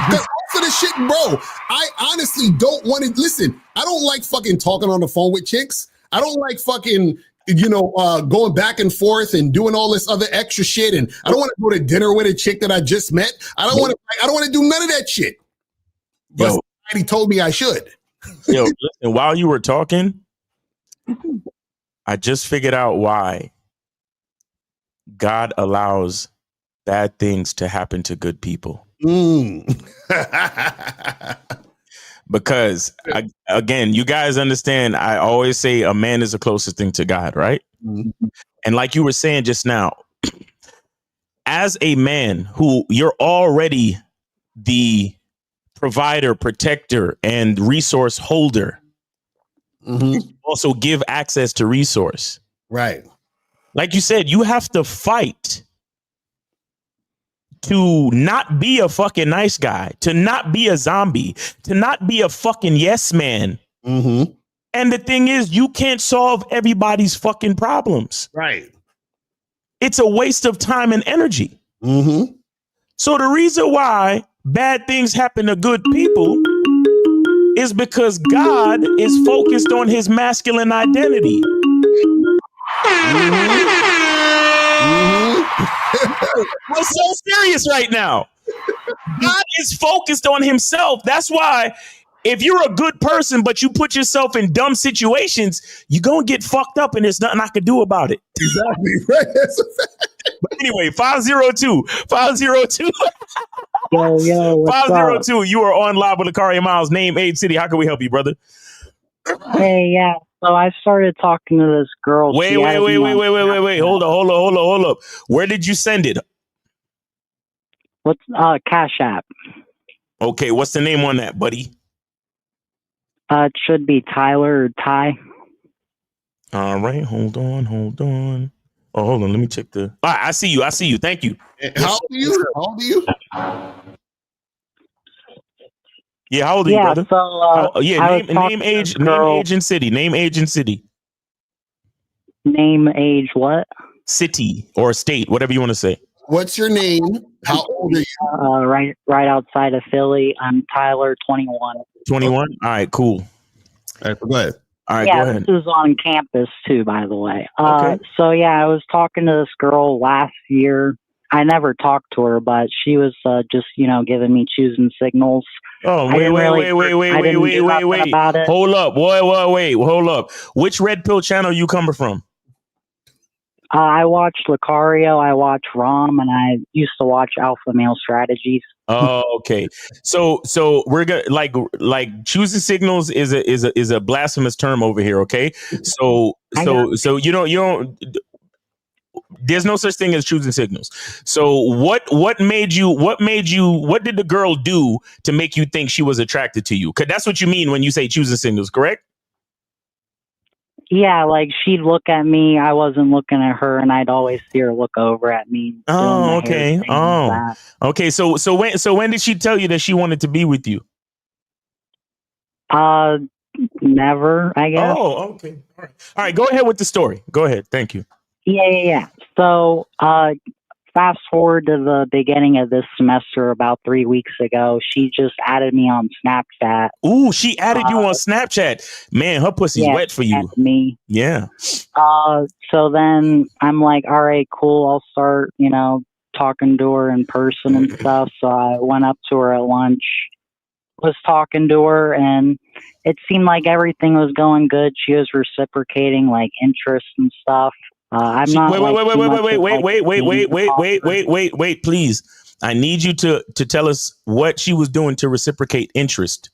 Because for the shit, bro, I honestly don't want to listen. I don't like fucking talking on the phone with chicks. I don't like fucking, going back and forth and doing all this other extra shit. And I don't want to go to dinner with a chick that I just met. I don't want to do none of that shit. But somebody told me I should. Yo, listen, while you were talking, I just figured out why God allows bad things to happen to good people. Because again, you guys understand, I always say a man is the closest thing to God, right? Mm-hmm. And like you were saying just now, as a man who you're already the provider, protector, and resource holder, also give access to resource. Right. Like you said, you have to fight to not be a fucking nice guy, to not be a zombie, to not be a fucking yes man. Mm-hmm. And the thing is, you can't solve everybody's fucking problems. Right. It's a waste of time and energy. Mm-hmm. So the reason why bad things happen to good people is because God is focused on his masculine identity. We're so serious right now. God is focused on himself. That's why if you're a good person, but you put yourself in dumb situations, you're going to get fucked up and there's nothing I can do about it. Exactly. Right. But anyway, 502. Yo, 502. You are on live with Lakaria Miles. Name, age, city. How can we help you, brother? Hey, yeah. So I started talking to this girl. Wait. Hold up. Where did you send it? What's Cash App? Okay, what's the name on that, buddy? It should be Tyler or Ty. All right, hold on. Oh, hold on. Let me check the. All right, I see you. Thank you. How old are you? Yeah, how old are you, brother? So, name, age, and city. Name, age, and city. Name, age, what? City or state, whatever you want to say. What's your name? How old are you? Right outside of Philly. I'm Tyler, 21. 21? All right, cool. All right, go ahead. All right, yeah, go ahead. This is on campus too, by the way. Okay. So yeah, I was talking to this girl last year. I never talked to her, but she was just, giving me choosing signals. Oh, wait. Hold up. Hold up. Which red pill channel you coming from? I watched Lucario, I watch Rom, and I used to watch Alpha Male Strategies. Oh, okay. So we're gonna like choosing signals is a blasphemous term over here. Okay. So you don't. There's no such thing as choosing signals. So what did the girl do to make you think she was attracted to you? Because that's what you mean when you say choosing signals, correct? Yeah, like she'd look at me, I wasn't looking at her, and I'd always see her look over at me. Oh, okay. Okay. So when did she tell you that she wanted to be with you? Never, I guess. Oh, okay. All right. Go ahead with the story. Go ahead. Thank you. Yeah. So, fast forward to the beginning of this semester, about 3 weeks ago, she just added me on Snapchat. Ooh, she added you on Snapchat. Man, her pussy's wet for you. Me. Yeah. So then I'm like, all right, cool. I'll start, talking to her in person and stuff. So I went up to her at lunch, was talking to her, and it seemed like everything was going good. She was reciprocating like interest and stuff. I'm not. Wait, please. I need you to tell us what she was doing to reciprocate interest.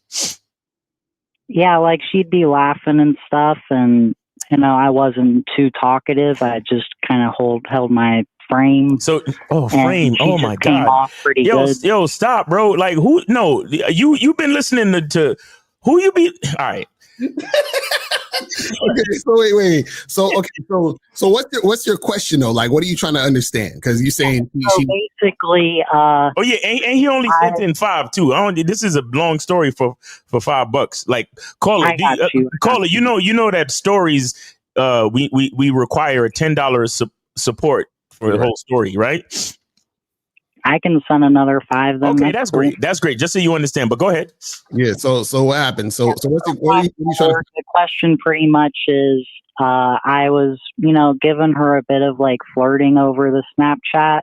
Yeah, like she'd be laughing and stuff, and I wasn't too talkative. I just kind of held my frame. So, and frame. she Oh just my came God. off pretty good. Yo, stop, bro. Like who? No, you've been listening to who you be. All right. Okay, so wait. So what's your question though? Like, what are you trying to understand? Because you're saying So basically, oh yeah, and he only sent in 5 too. This is a long story for $5. Like, call it, call it. You know that stories. We require a $10 support for the whole story, right? I can send another 5. Then okay, that's great. That's great. Just so you understand. But go ahead. Yeah. So what happened? So what are you trying to? The question pretty much is, I was, giving her a bit of like flirting over the Snapchat,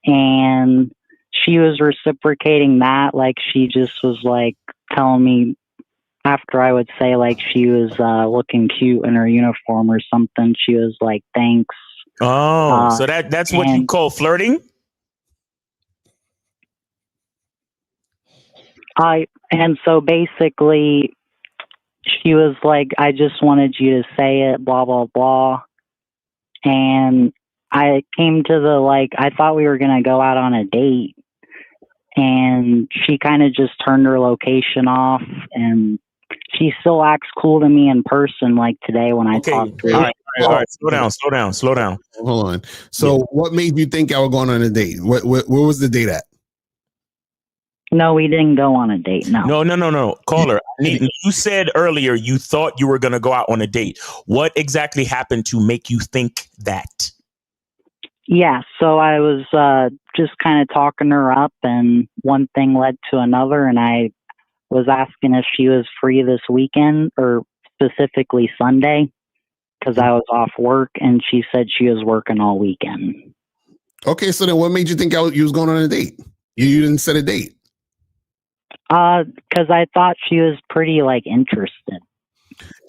and she was reciprocating that. Like she just was like telling me after I would say like she was looking cute in her uniform or something. She was like, "Thanks." Oh, so that's what you call flirting? And so basically she was like, "I just wanted you to say it, blah, blah, blah." And I came to I thought we were going to go out on a date, and she kind of just turned her location off, and she still acts cool to me in person, like today when I talked to her. All right. Slow down. Hold on. So what made you think y'all were going on a date? Where was the date at? No, we didn't go on a date. No. Caller, you said earlier you thought you were going to go out on a date. What exactly happened to make you think that? Yeah, so I was just kind of talking her up, and one thing led to another, and I was asking if she was free this weekend, or specifically Sunday, because I was off work, and she said she was working all weekend. Okay, so then what made you think you was going on a date? You didn't set a date. Because I thought she was pretty interested.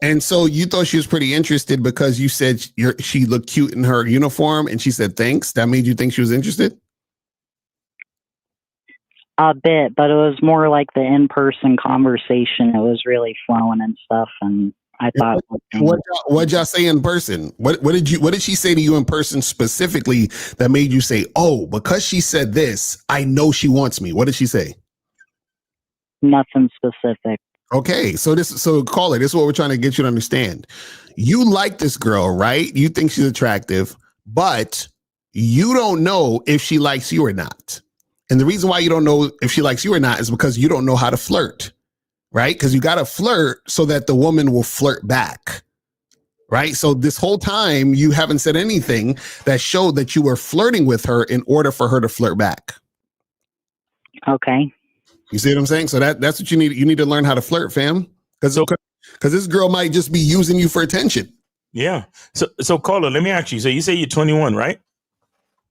And so you thought she was pretty interested because you said she looked cute in her uniform, and she said thanks. That made you think she was interested? A bit, but it was more like the in-person conversation. It was really flowing and stuff, and I thought. What'd y'all say in person? What did she say to you in person specifically that made you say, "Oh, because she said this, I know she wants me"? What did she say? Nothing specific. Okay, so caller, this is what we're trying to get you to understand. You like this girl, right? You think she's attractive, but you don't know if she likes you or not. And the reason why you don't know if she likes you or not is because you don't know how to flirt, right? Because you got to flirt so that the woman will flirt back, right? So this whole time you haven't said anything that showed that you were flirting with her in order for her to flirt back. Okay. You see what I'm saying? So that's what you need. You need to learn how to flirt, fam. Because this girl might just be using you for attention. Yeah. So caller, let me ask you. So you say you're 21, right?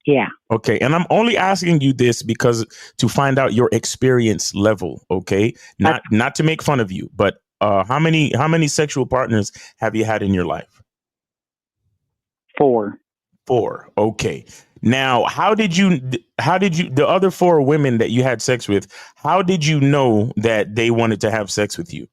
Yeah. Okay. And I'm only asking you this because to find out your experience level. Okay. Not to make fun of you, but how many sexual partners have you had in your life? 4. 4. Okay. Now, how did you the other 4 women that you had sex with, how did you know that they wanted to have sex with you?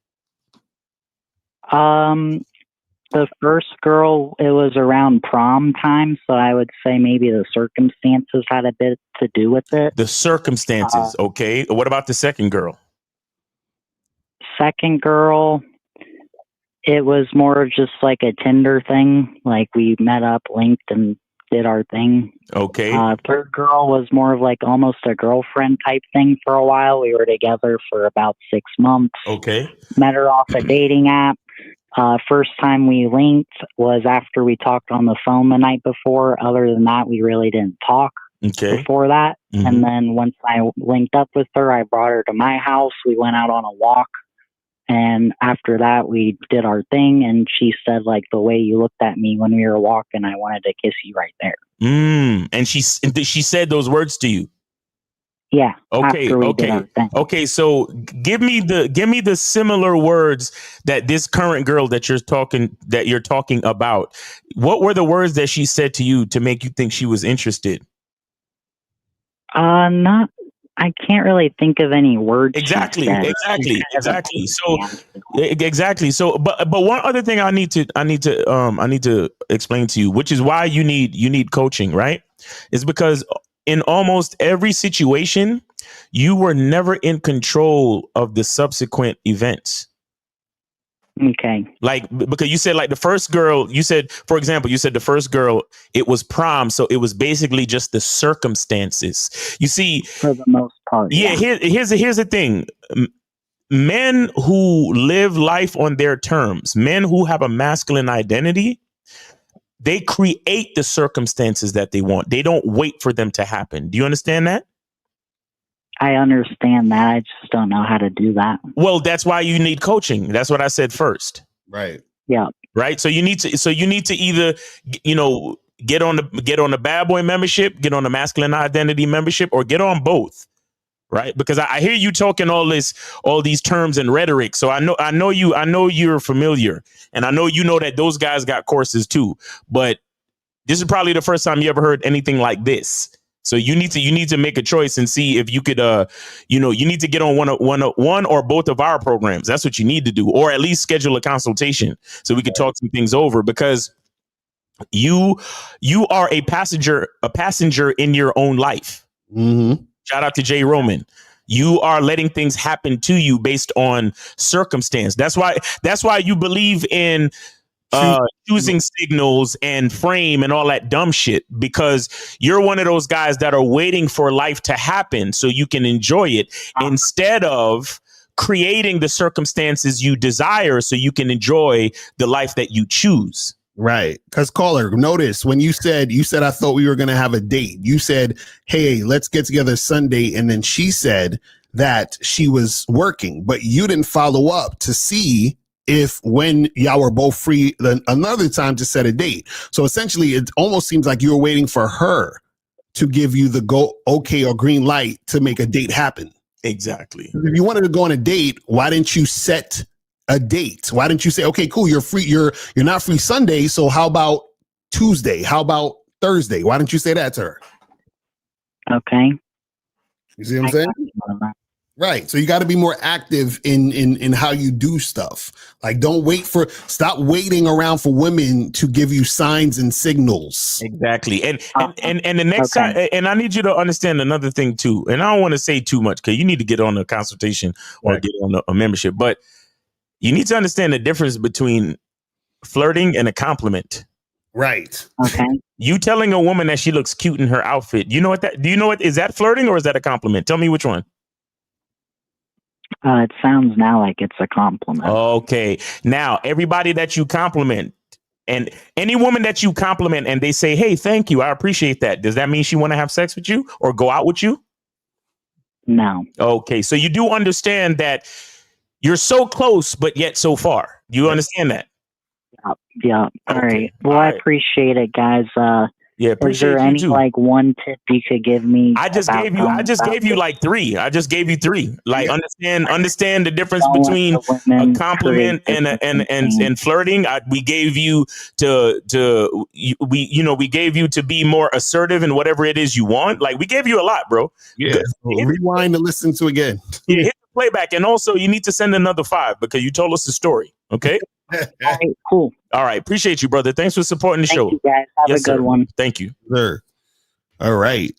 The first girl, it was around prom time, so I would say maybe the circumstances had a bit to do with it. The circumstances, okay. What about the second girl? Second girl, it was more of just like a Tinder thing. Like we met up, linked, and did our thing. Okay. Third girl was more of like almost a girlfriend type thing for a while. We were together for about 6 months. Okay. Met her off a dating app. First time we linked was after we talked on the phone the night before. Other than that, we really didn't talk before that. Mm-hmm. And then once I linked up with her, I brought her to my house. We went out on a walk. And after that, we did our thing. And she said, like, the way you looked at me when we were walking, I wanted to kiss you right there. And she said those words to you? Yeah. Okay. Okay. So give me the similar words that this current girl that you're talking about. What were the words that she said to you to make you think she was interested? I I can't really think of any words. Exactly. So exactly. So, but one other thing I need to explain to you, which is why you need coaching, right? Is because in almost every situation, you were never in control of the subsequent events. Okay. Like, because you said like the first girl, you said, for example, you said the first girl, it was prom. So it was basically just the circumstances. You see, for the most part. Yeah. Here's the thing. Men who live life on their terms, men who have a masculine identity, they create the circumstances that they want. They don't wait for them to happen. Do you understand that? I understand that. I just don't know how to do that. Well, that's why you need coaching. That's what I said first. Right. Yeah. Right. So you need to either, get on the bad boy membership, get on the masculine identity membership, or get on both. Right. Because I hear you talking all these terms and rhetoric. So I know you're familiar, and I know that those guys got courses too. But this is probably the first time you ever heard anything like this. So you need to make a choice and see if you could, you need to get on one or both of our programs. That's what you need to do, or at least schedule a consultation so we could talk some things over, because you are a passenger in your own life. Mm-hmm. Shout out to Jay Roman. You are letting things happen to you based on circumstance. That's why you believe in choosing signals and frame and all that dumb shit, because you're one of those guys that are waiting for life to happen so you can enjoy it instead of creating the circumstances you desire so you can enjoy the life that you choose. Right. Because caller, notice when you said I thought we were going to have a date. You said, hey, let's get together Sunday. And then she said that she was working, but you didn't follow up to see if when y'all were both free another time to set a date. So essentially, it almost seems like you were waiting for her to give you the go okay or green light to make a date happen. Exactly. If you wanted to go on a date, why didn't you set a date? Why didn't you say, okay, cool, you're free, you're not free Sunday, so how about Tuesday? How about Thursday? Why didn't you say that to her? Okay. You see what I'm saying? Right. So you got to be more active in how you do stuff. Like, stop waiting around for women to give you signs and signals. Exactly. And the next time, and I need you to understand another thing too. And I don't want to say too much because you need to get on a consultation or get on a membership, but you need to understand the difference between flirting and a compliment. Right. Okay. You telling a woman that she looks cute in her outfit. Do you know what is that flirting or is that a compliment? Tell me which one. It sounds now like it's a compliment. Okay. Now, everybody that you compliment, and any woman that you compliment and they say, hey, thank you, I appreciate that. Does that mean she want to have sex with you or go out with you? No. Okay. So you do understand that you're so close, but yet so far. Do you understand that? Yeah. All right. Well, I appreciate it, guys. Yeah, is there any like one tip you could give me? I just gave you like three. I just gave you three. Like understand the difference between a compliment and flirting. We gave you we gave you to be more assertive in whatever it is you want. Like we gave you a lot, bro. Yeah. Rewind and listen to again. Yeah, hit the playback, and also you need to send another 5 because you told us the story. Okay. All right, cool. All right. Appreciate you, brother. Thanks for supporting the show. Thank you, guys. Have a good one. Thank you. Sir. All right.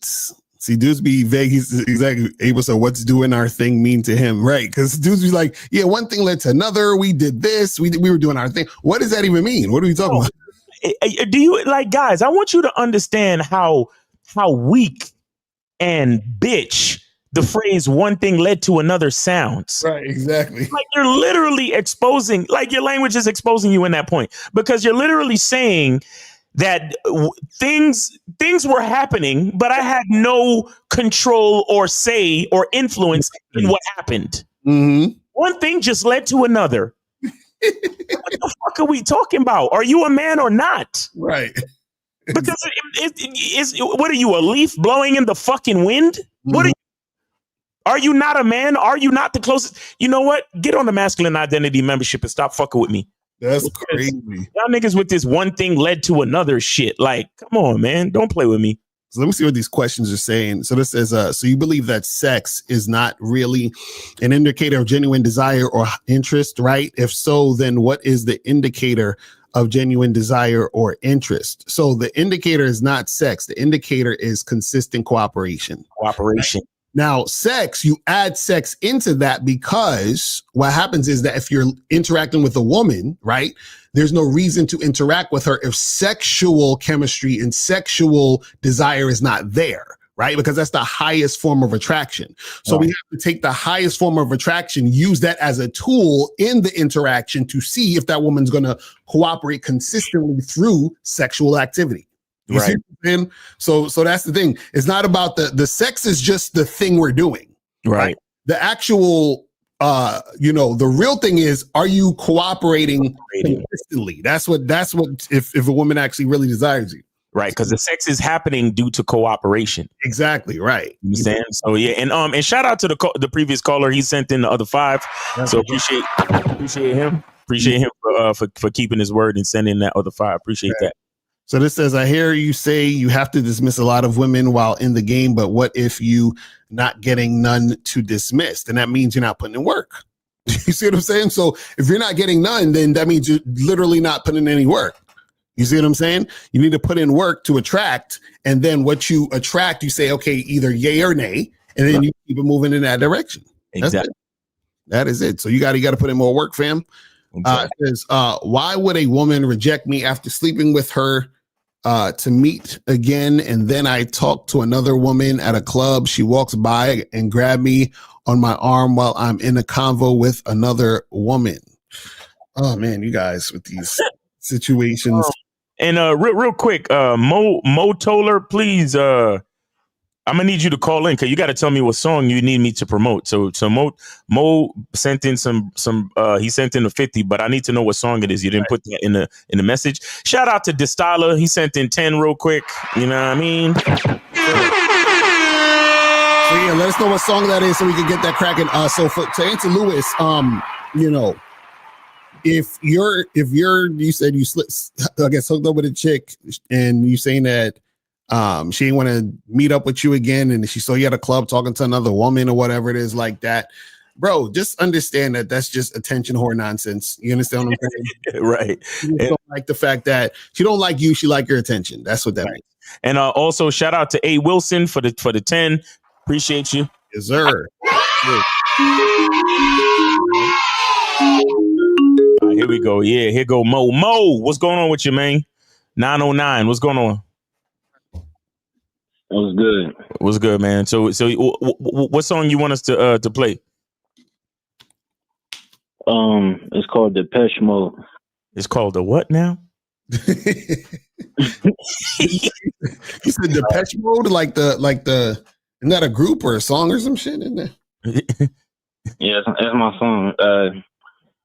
See, dudes be vague. He's exactly able. So what's doing our thing mean to him? Right. Because dudes be like, yeah, one thing led to another. We did this. We were doing our thing. What does that even mean? What are we talking about? Do you guys, I want you to understand how weak and bitch the phrase one thing led to another sounds. Right, exactly. Like you're literally exposing, like your language is exposing you in that point, because you're literally saying that things were happening, but I had no control or say or influence in what happened. Mm-hmm. One thing just led to another. What the fuck are we talking about? Are you a man or not? Right. Because what are you, a leaf blowing in the fucking wind? Mm-hmm. What are you not a man? Are you not the closest? You know what? Get on the masculine identity membership and stop fucking with me. That's crazy. Y'all niggas with this one thing led to another shit. Like, come on, man. Don't play with me. So let me see what these questions are saying. So this says, so you believe that sex is not really an indicator of genuine desire or interest, right? If so, then what is the indicator of genuine desire or interest? So the indicator is not sex. The indicator is consistent cooperation. Cooperation. Now, sex, you add sex into that because what happens is that if you're interacting with a woman, right, there's no reason to interact with her if sexual chemistry and sexual desire is not there, right? Because that's the highest form of attraction. So we have to take the highest form of attraction, use that as a tool in the interaction to see if that woman's going to cooperate consistently through sexual activity. You see what I'm saying? So that's the thing. It's not about the sex is just the thing we're doing. Right. The actual, the real thing is, are you cooperating consistently? That's what if a woman actually really desires you. Right, because the sex is happening due to cooperation. Exactly, right. You understand? So yeah, and shout out to the previous caller. He sent in the other 5. So appreciate him. Appreciate him for keeping his word and sending that other 5. Appreciate that. So this says, I hear you say you have to dismiss a lot of women while in the game, but what if you not getting none to dismiss? Then that means you're not putting in work. You see what I'm saying? So if you're not getting none, then that means you're literally not putting in any work. You see what I'm saying? You need to put in work to attract. And then what you attract, you say, okay, either yay or nay. And then you keep it moving in that direction. Exactly. That is it. So you got to put in more work, fam. It says, why would a woman reject me after sleeping with her to meet again? And then I talk to another woman at a club. She walks by and grab me on my arm while I'm in a convo with another woman. Oh man, you guys with these situations. And real quick, Mo Toller, please. I'm gonna need you to call in because you got to tell me what song you need me to promote. So Mo sent in some he sent in a 50, but I need to know what song it is. You didn't put that in the message. Shout out to Distala. He sent in 10 real quick. You know what I mean? So yeah, let us know what song that is so we can get that cracking. So to answer Lewis, if you said you hooked up with a chick and you saying that she didn't want to meet up with you again, and she saw you at a club talking to another woman or whatever it is like that, bro, just understand that that's just attention whore nonsense. You understand what I'm saying? Right. She just don't like the fact that she don't like you, she like your attention. That's what that means. And also shout out to A Wilson for the 10. Appreciate you. Yes, sir. Here we go. Yeah, here go Mo. Mo, what's going on with you, man? 909. What's going on? What's good? What's good, man? So what song you want us to play? It's called Depeche Mode. It's called the what now? You said Depeche Mode, like the isn't that a group or a song or some shit in there? Yeah, that's my song.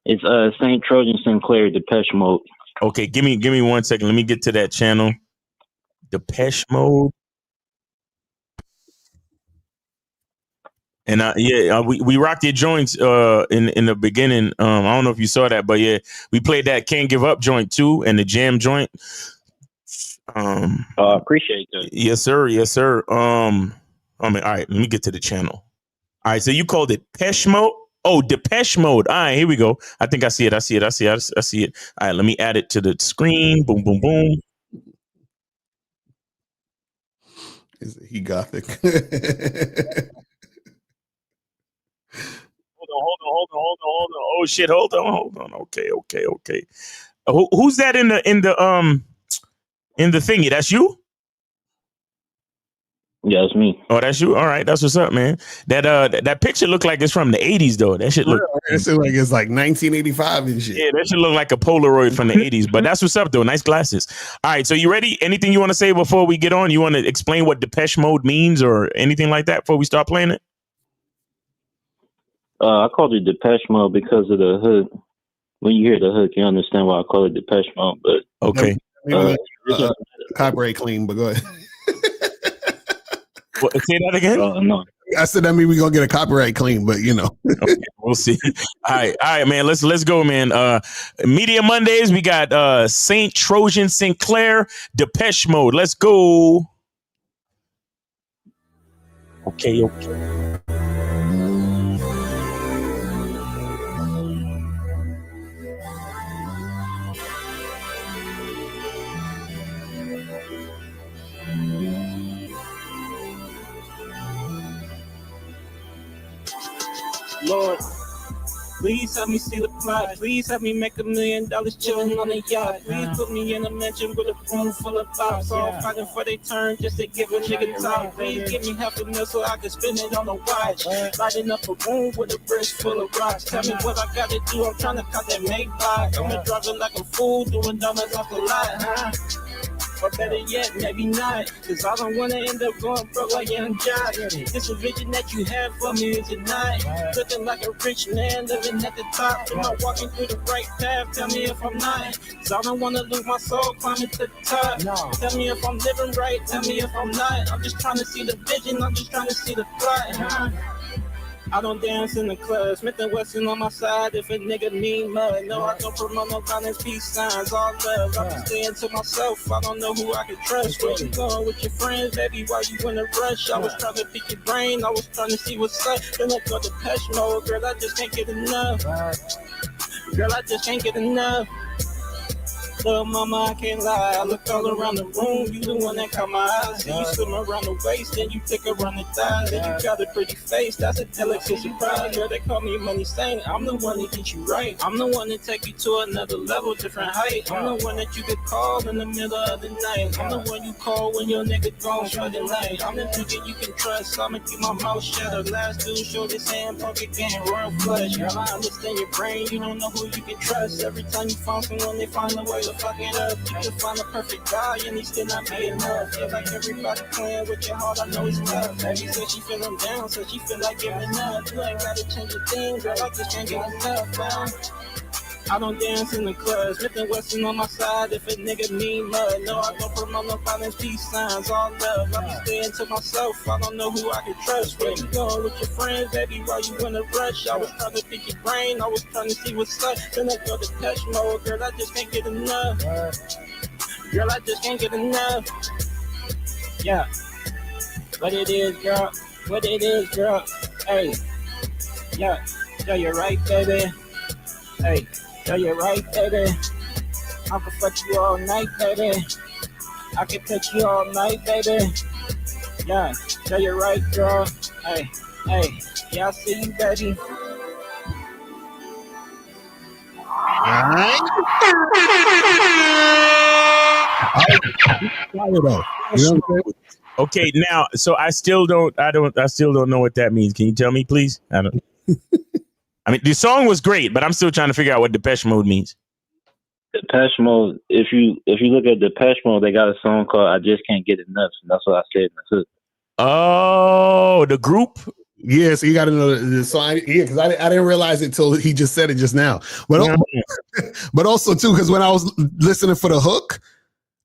It's St. Trojan Sinclair, Depeche Mode. Okay, give me 1 second. Let me get to that channel. Depeche Mode. And we rocked your joints in the beginning. I don't know if you saw that, but yeah, we played that Can't Give Up joint too, and the Jam joint. Appreciate that. Yes, sir. Yes, sir. All right, let me get to the channel. All right, so you called it Depeche Mode. Oh, Depeche Mode. All right, here we go. I think I see it. I see it. All right, let me add it to the screen. Boom, boom, boom. Is he gothic? Hold on. Oh shit, hold on. Okay. Who's that in the thingy? That's you? Yeah, it's me. Oh, that's you. All right, that's what's up, man. That picture look like it's from the 80s though. That shit look it's like it's like 1985 and shit. Yeah, that should look like a Polaroid from the 80s. But that's what's up though. Nice glasses. All right, so you ready? Anything you want to say before we get on? You want to explain what Depeche Mode means or anything like that before we start playing it? I called it Depeche Mode because of the hook. When you hear the hook, you understand why I call it Depeche Mode. But okay, copyright clean. But go ahead. What, say that again? No. I said that mean we're gonna get a copyright clean, but you know. Okay, we'll see. All right, man. Let's go, man. Media Mondays, we got St. Trojan Sinclair, Depeche Mode. Let's go. Okay. Lord, please help me see the plot. Please help me make $1 million chilling on a yacht. Please put me in a mansion with a room full of thoughts. All fighting for their turn just to give a nigga top. Please give me $500,000 so I can spend it on a watch. Lighting up a room with a bridge full of rocks. Tell me what I gotta do. I'm trying to cut that Maybach. I'm driving like a fool, doing donuts off the lot, huh? Or better yet, maybe not. Cause I don't wanna end up going broke like Young Jock. This a vision that you have for me, is it not? Looking like a rich man living at the top. Am I walking through the right path? Tell me if I'm not. Cause I don't wanna lose my soul climbing to the top. Tell me if I'm living right, tell me if I'm not. I'm just trying to see the vision, I'm just trying to see the plot, huh? I don't dance in the club, Smith & Wesson on my side if a nigga need mud. No, I don't promote no violence, peace signs, all love. I'm just staying to myself, I don't know who I can trust. Where you going with your friends, baby, why you in a rush? I was trying to pick your brain, I was trying to see what's up. Then I go to Depeche Mode, girl, I just can't get enough. Girl, I just can't get enough. Little mama, I can't lie. I look all around the room, you the one that caught my eyes. See you swim around the waist, then you pick around the thighs. Then you got a pretty face, that's a delicate surprise. Girl, they call me Money Saint, I'm the one that get you right. I'm the one that take you to another level, different height. I'm the one that you could call in the middle of the night. I'm the one you call when your nigga gone for the night. I'm the nigga you can trust, I'ma keep my mouth shut. The last dude showed his hand, poker game, royal flush. Girl, I understand your brain, you don't know who you can trust. Every time you find someone, they find a way to fuck it up. You can find a perfect guy and he still not be enough. Feel like everybody playing with your heart, I know it's tough. Baby said she feeling down, so she feel like giving up. You ain't gotta change a thing, girl, I just can't get enough, man. I don't dance in the club, Smith & Wesson on my side if a nigga need mud. No, I don't promote no violence, peace signs, all love. I'm just staying to myself, I don't know who I can trust. Where you going with your friends, baby, why you in a rush? I was trying to pick your brain, I was trying to see what's up. Then I go to Depeche Mode, girl, I just can't get enough. Girl, I just can't get enough. Yeah, what it is, girl, what it is, girl. Hey, yeah, you're right, baby. Hey. Yeah, you're right, baby. I can fuck you all night, baby. I can touch you all night, baby. Yeah, you're right, girl. Hey, yeah, I see you, baby. Okay, now, so I still don't know what that means. Can you tell me, please? I don't. I mean, the song was great, but I'm still trying to figure out what Depeche Mode means. Depeche Mode. If you look at Depeche Mode, they got a song called "I Just Can't Get Enough," and that's what I said in the hook. Oh, the group. Yeah, so you got to know the song. Yeah, because I didn't realize it till he just said it just now. But but also too, because when I was listening for the hook,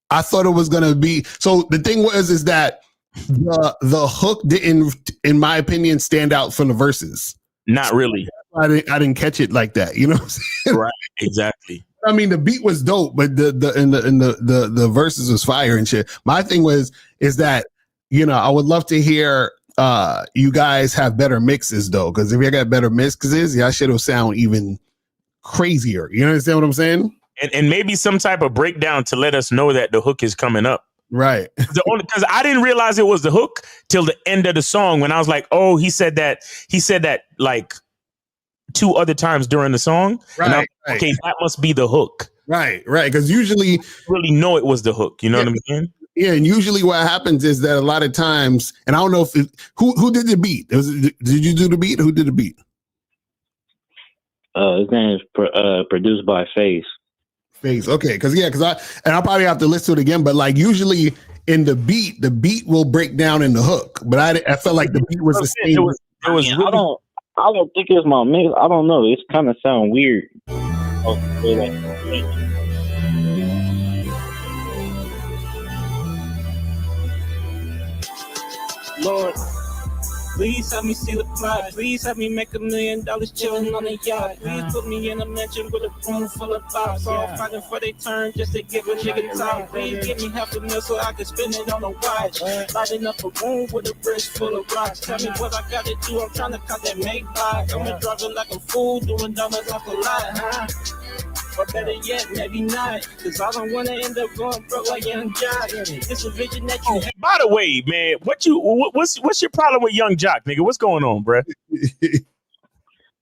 I thought it was gonna be. So the thing is that the hook didn't, in my opinion, stand out from the verses. Not really. I didn't catch it like that. You know what I'm saying? Right. Exactly. I mean, the beat was dope, but the verses was fire and shit. My thing is that, you know, I would love to hear you guys have better mixes though, because if you got better mixes, y'all shit will sound even crazier. You understand what I'm saying? And maybe some type of breakdown to let us know that the hook is coming up. Right. Because I didn't realize it was the hook till the end of the song when I was like, oh, he said that like 2 other times during the song. Right. And I'm like, okay, that must be the hook. Right. Because usually really know it was the hook. You know what I'm saying? Yeah, and usually what happens is that a lot of times, and I don't know if who did the beat. Did you do the beat? Who did the beat? His name is produced by Face. Okay, because I'll probably have to listen to it again, but like usually in the beat will break down in the hook, but I felt like the beat was the same. I don't think it's my mix. I don't know. It's kind of sound weird. Lord, Please help me see the plot. Please help me make $1 million chilling on a yacht. Please put me in a mansion with a room full of thoughts. All fighting for their turn just to give a nigga top. Please give me $500,000 so I can spend it on a watch. Lighting up a room with a wrist full of rocks. Tell me what I gotta do. I'm trying to cut that make back. I'm driving like a fool, doing donuts off the lot, huh? Or better yet, maybe not, cause I don't wanna end up going broke like Young Jock. It's a vision that you have. By the way, man, what's your problem with Young Jock, nigga? What's going on, bruh?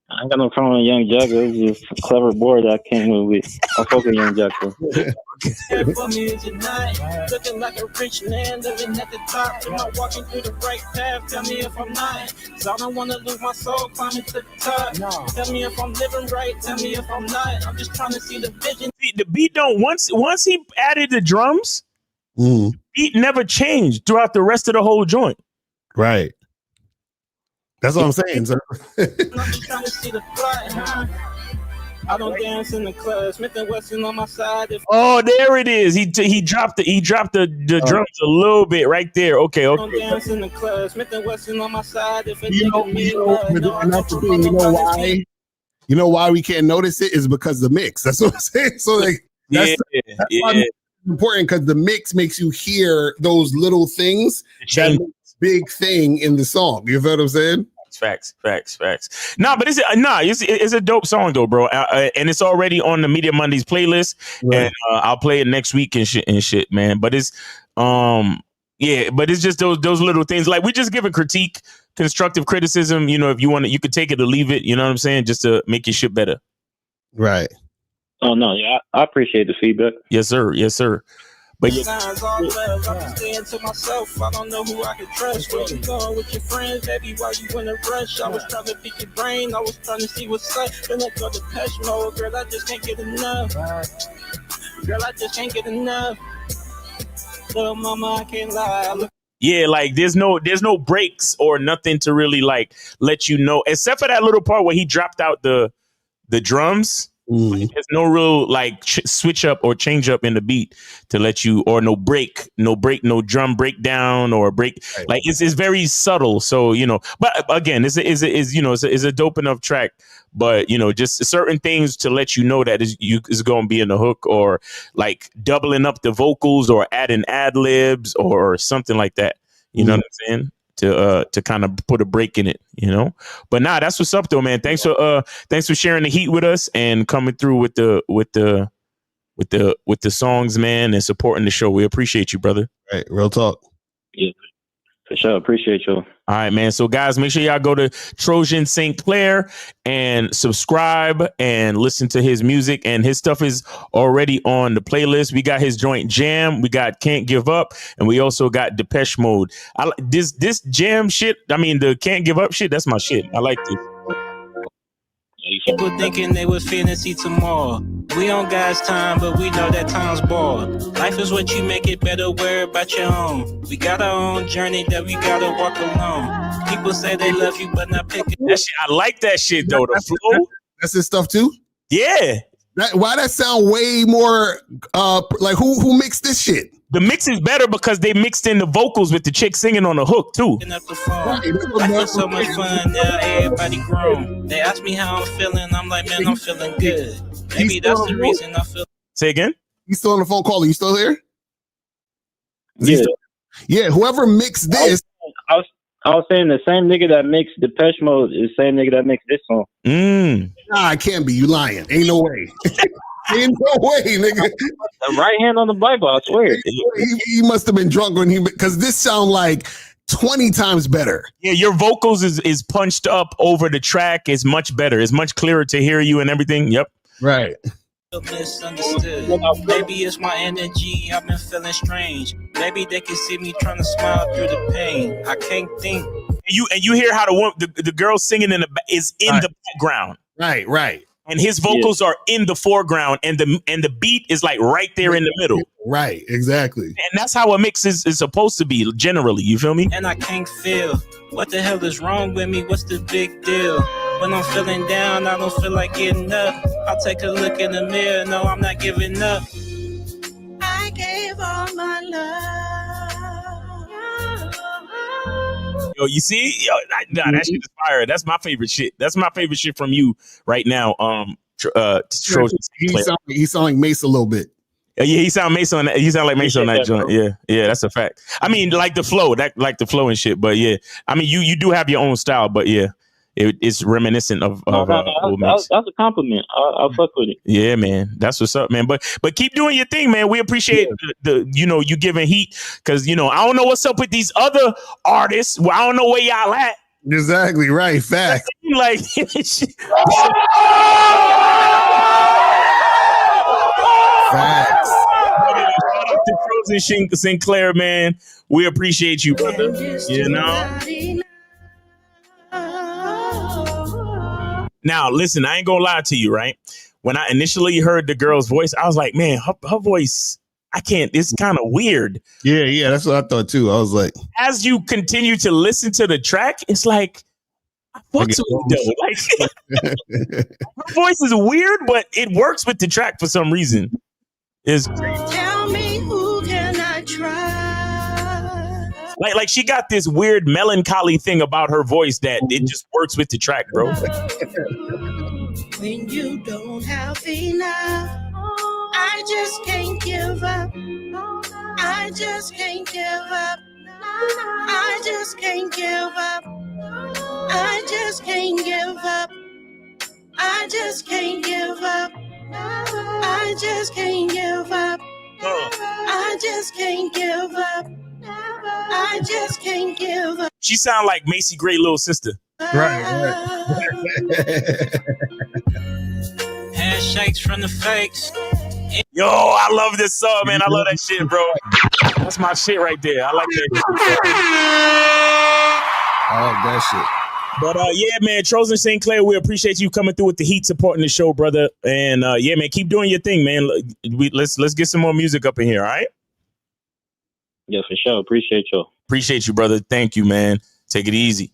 I ain't got no problem with Young Jock. It was just a clever board that I came with. I fuck with Young Jock though. For me is it not? Looking like a rich man living at the top. Am I walking through the right path? Tell me if I'm not. Cause I don't wanna lose my soul climbing to the top. Tell me if I'm living right. Tell me if I'm not. I'm just trying to see the vision. The beat don't once he added the drums, beat never changed throughout the rest of the whole joint. Right. That's what I'm saying, sir. I'm just trying to see the plot, huh? I don't dance in the club. Smith and Wesson on my side. Oh, there it is. He dropped the drums a little bit right there. Okay. I don't dance in the club. Smith and Wesson on my side. If it You know why? You know why we can't notice it is because of the mix. That's what I'm saying. So like that's why it's important, because the mix makes you hear those little things that make big thing in the song. You feel what I'm saying? Facts. Nah, but it's a dope song though, bro. And it's already on the Media Mondays playlist, and I'll play it next week and shit, man. But it's but it's just those little things. Like, we just give a critique, constructive criticism. You know, if you want it, you could take it or leave it. You know what I'm saying? Just to make your shit better. Right. Oh no, yeah, I appreciate the feedback. Yes, sir. But yeah. Signs all love. I'm just staying to myself. I don't know who I can trust. Where you going with your friends, baby? Why you in a rush? I was trying to pick your brain. I was trying to see what's up. Then I go to Depeche Mode. Girl, I just can't get enough. Girl, I just can't get enough. Little mama, I can't lie. Yeah, like there's no breaks or nothing to really like let you know, except for that little part where he dropped out the drums. There's no real like switch up or change up in the beat to let you, or no drum breakdown or break. Right. Like it's very subtle. So, you know, but again, it's a dope enough track. But, you know, just certain things to let you know that is going to be in the hook, or like doubling up the vocals or adding ad libs or something like that. You know what I'm saying? To kind of put a break in it, you know. But nah, that's what's up though, man. Thanks for sharing the heat with us and coming through with the songs, man, and supporting the show. We appreciate you, brother. Right, real talk. Yeah, for sure. Appreciate you. All right, man. So guys, make sure y'all go to Trojan St. Clair and subscribe and listen to his music. And his stuff is already on the playlist. We got his joint Jam. We got Can't Give Up. And we also got Depeche Mode. This Jam shit, I mean, the Can't Give Up shit, that's my shit. I like this. People thinking they was finna see tomorrow. We on God's time, but we know that time's bored. Life is what you make it better, worry about your own. We got our own journey that we gotta walk alone. People say they love you, but not picking that shit. I like that shit though. The flow. That's his stuff too? Yeah. Why that sound way more like who mixed this shit? The mix is better because they mixed in the vocals with the chick singing on the hook too. Life is so much fun now, everybody grown. They ask me how I'm feeling, I'm like, man, I'm feeling good. Maybe that's the reason I feel. Say again? He's still on the phone call. Are you still here? Yeah. Yeah, whoever mixed this. I was saying the same nigga that mixed Depeche Mode is the same nigga that mixed this song. Nah, it can't be. You lying. Ain't no way. Ain't no way, nigga. The right hand on the Bible, I swear. He must have been drunk when because this sound like 20 times better. Yeah, your vocals is punched up over the track. It's much better. It's much clearer to hear you and everything. Yep. Right. Misunderstood. Maybe it's my energy. I've been feeling strange. Maybe they can see me trying to smile through the pain. I can't think. And you hear how the girl singing is in the background. Right. And his vocals are in the foreground, and the beat is like right there in the middle. Right, exactly. And that's how a mix is supposed to be, generally. You feel me? And I can't feel. What the hell is wrong with me? What's the big deal? When I'm feeling down, I don't feel like getting up. I'll take a look in the mirror. No, I'm not giving up. I gave all my love. Yo, you see, yo, that shit is fire. That's my favorite shit. That's my favorite shit from you right now. Trojan Sinclair. He sound like Mace a little bit. Yeah, he sound Mason on that. He sound like Mason on that joint. Yeah, that's a fact. I mean, like the flow, and shit. But yeah, I mean, you do have your own style, but yeah, it's reminiscent of. That's a compliment. I'll fuck with it. Yeah, man, that's what's up, man. But keep doing your thing, man. We appreciate the you giving heat, because I don't know what's up with these other artists. Well, I don't know where y'all at. Exactly right. Fact. Like. Facts. Shout out to Trojan Sinclair, man. We appreciate you, brother. Now, listen, I ain't gonna lie to you, right? When I initially heard the girl's voice, I was like, man, her voice, it's kind of weird. Yeah, that's what I thought too. I was like, as you continue to listen to the track, it's like, what's with though? Like, her voice is weird, but it works with the track for some reason. Tell me, who can I trust? Like she got this weird melancholy thing about her voice that it just works with the track, bro. When you don't have enough, I just can't give up. I just can't give up. I just can't give up. I just can't give up. I just can't give up. I just can't give up. I just can't give up. I just can't give up. She sound like Macy Gray little sister. Right. Handshakes from the fakes. Yo, I love this song, man. I love that shit, bro. That's my shit right there. I like that shit. I like that shit. But yeah, man, Trojan Sinclair, we appreciate you coming through with the heat, supporting the show, brother. And yeah, man, keep doing your thing, man. Let's get some more music up in here, all right? Yeah, for sure. Appreciate you. Appreciate you, brother. Thank you, man. Take it easy.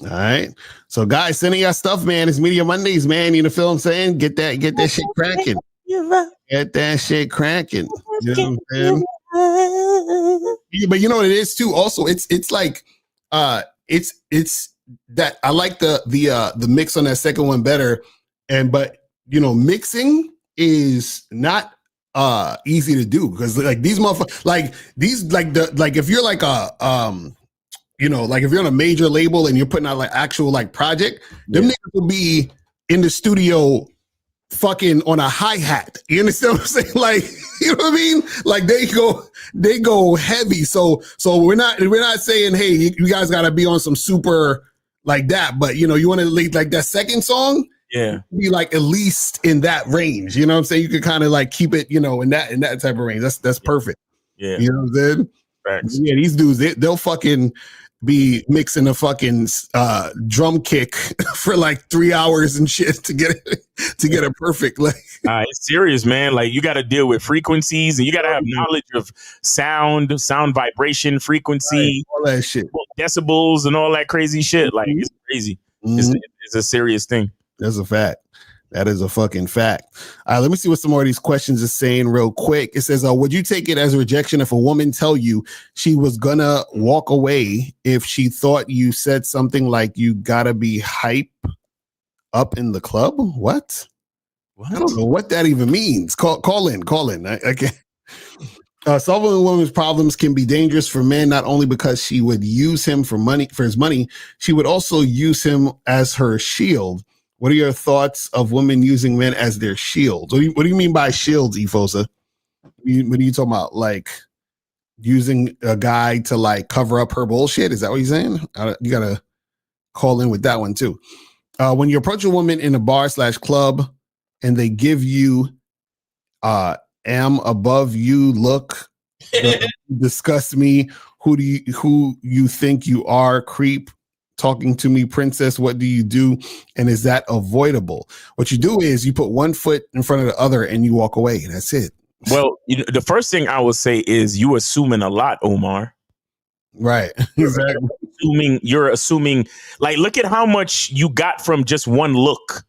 All right. So guys, sending y'all stuff, man. It's Media Mondays, man. You know what I'm saying? Get that shit cracking. Get that shit cracking. You know what I'm saying? Yeah, but you know what it is too? Also, it's like it's that I like the mix on that second one better. But mixing is not easy to do, because like these motherfuckers, like if you're like like if you're on a major label and you're putting out like actual like project, them niggas will be in the studio fucking on a hi-hat. You understand what I'm saying? Like, you know what I mean? Like they go heavy. So we're not saying, hey, you guys gotta be on some super like that, but you want to like that second song, be like at least in that range. You know what I'm saying? You could kind of like keep it, in that type of range. That's perfect. Yeah. You know what I'm saying? Facts. Yeah, these dudes, they'll fucking be mixing a fucking drum kick for like 3 hours and shit to get it perfect. Like, it's serious, man. Like you got to deal with frequencies, and you got to have knowledge of sound vibration, frequency, all that shit, decibels, and all that crazy shit. Like it's crazy. It's a serious thing. That's a fact. That is a fucking fact. All right, let me see what some more of these questions are saying real quick. It says, would you take it as a rejection if a woman tell you she was gonna walk away if she thought you said something like you gotta be hype up in the club? What? I don't know what that even means. Call in. I can't. Solving a woman's problems can be dangerous for men, not only because she would use him for his money, she would also use him as her shield. What are your thoughts of women using men as their shields? What do you mean by shields, Efosa? What are you talking about? Like using a guy to like cover up her bullshit? Is that what you're saying? You gotta call in with that one too. When you approach a woman in a bar / club and they give you am above you look, disgust me, who you think you are, creep, talking to me, princess, what do you do? And is that avoidable? What you do is you put one foot in front of the other and you walk away. That's it. Well, the first thing I would say is you assuming a lot, Omar. Right. Exactly. You're assuming, like, look at how much you got from just one look.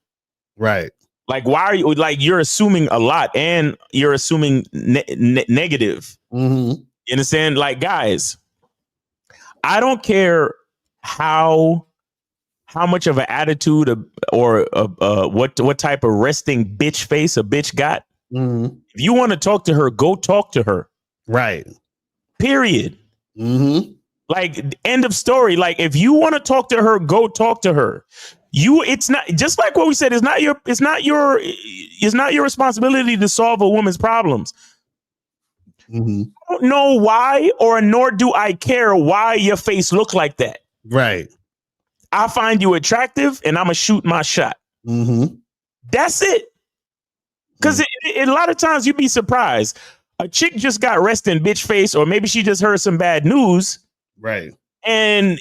Right. Like, why are you, like, you're assuming a lot, and you're assuming negative. Mm-hmm. You understand? Like, guys, I don't care how much of an attitude or what type of resting bitch face a bitch got. Mm-hmm. If you want to talk to her, go talk to her. Right. Period. Mm-hmm. Like, end of story. Like, if you want to talk to her, go talk to her. It's not, just like what we said, it's not your responsibility to solve a woman's problems. Mm-hmm. I don't know why, or nor do I care why your face look like that. Right. I find you attractive and I'm gonna shoot my shot. Mm-hmm. That's it. Because a lot of times you'd be surprised. A chick just got resting bitch face, or maybe she just heard some bad news. Right. And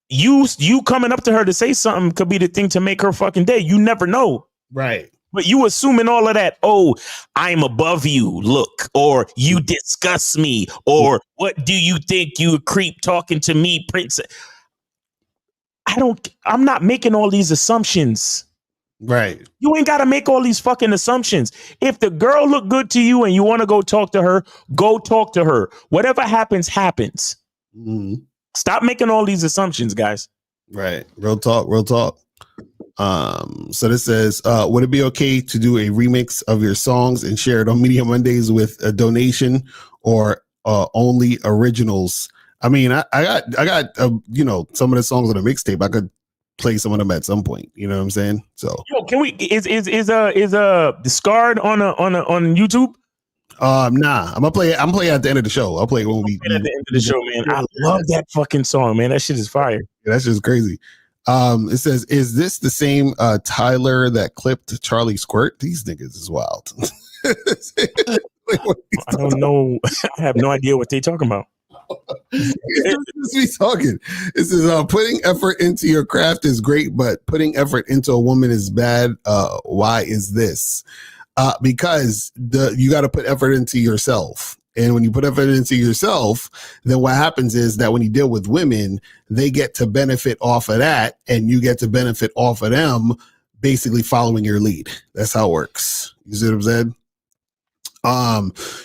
you coming up to her to say something could be the thing to make her fucking day. You never know. Right. But you assuming all of that, oh, I'm above you, look, or you disgust me, or what do you think, you a creep talking to me, princess? I'm not making all these assumptions. Right. You ain't got to make all these fucking assumptions. If the girl look good to you and you want to go talk to her, go talk to her. Whatever happens, happens. Mm-hmm. Stop making all these assumptions, guys. Right. Real talk. Real talk. So this says, would it be okay to do a remix of your songs and share it on Media Mondays with a donation, or only originals? I mean, I got some of the songs on the mixtape. I could play some of them at some point. You know what I'm saying? So, yo, can we is Discard on YouTube? Nah, I'm playing at the end of the show. I'll play it when we at the end of the show, man. I love that fucking song, man. That shit is fire. Yeah, that's just crazy. It says, is this the same Tyler that clipped Charlie Squirt? These niggas is wild. I don't know. I have no idea what they talking about. It's me talking. It says, putting effort into your craft is great, but putting effort into a woman is bad. Why is this? Because you got to put effort into yourself. And when you put effort into yourself, then what happens is that when you deal with women, they get to benefit off of that, and you get to benefit off of them, basically following your lead. That's how it works. You see what I'm saying?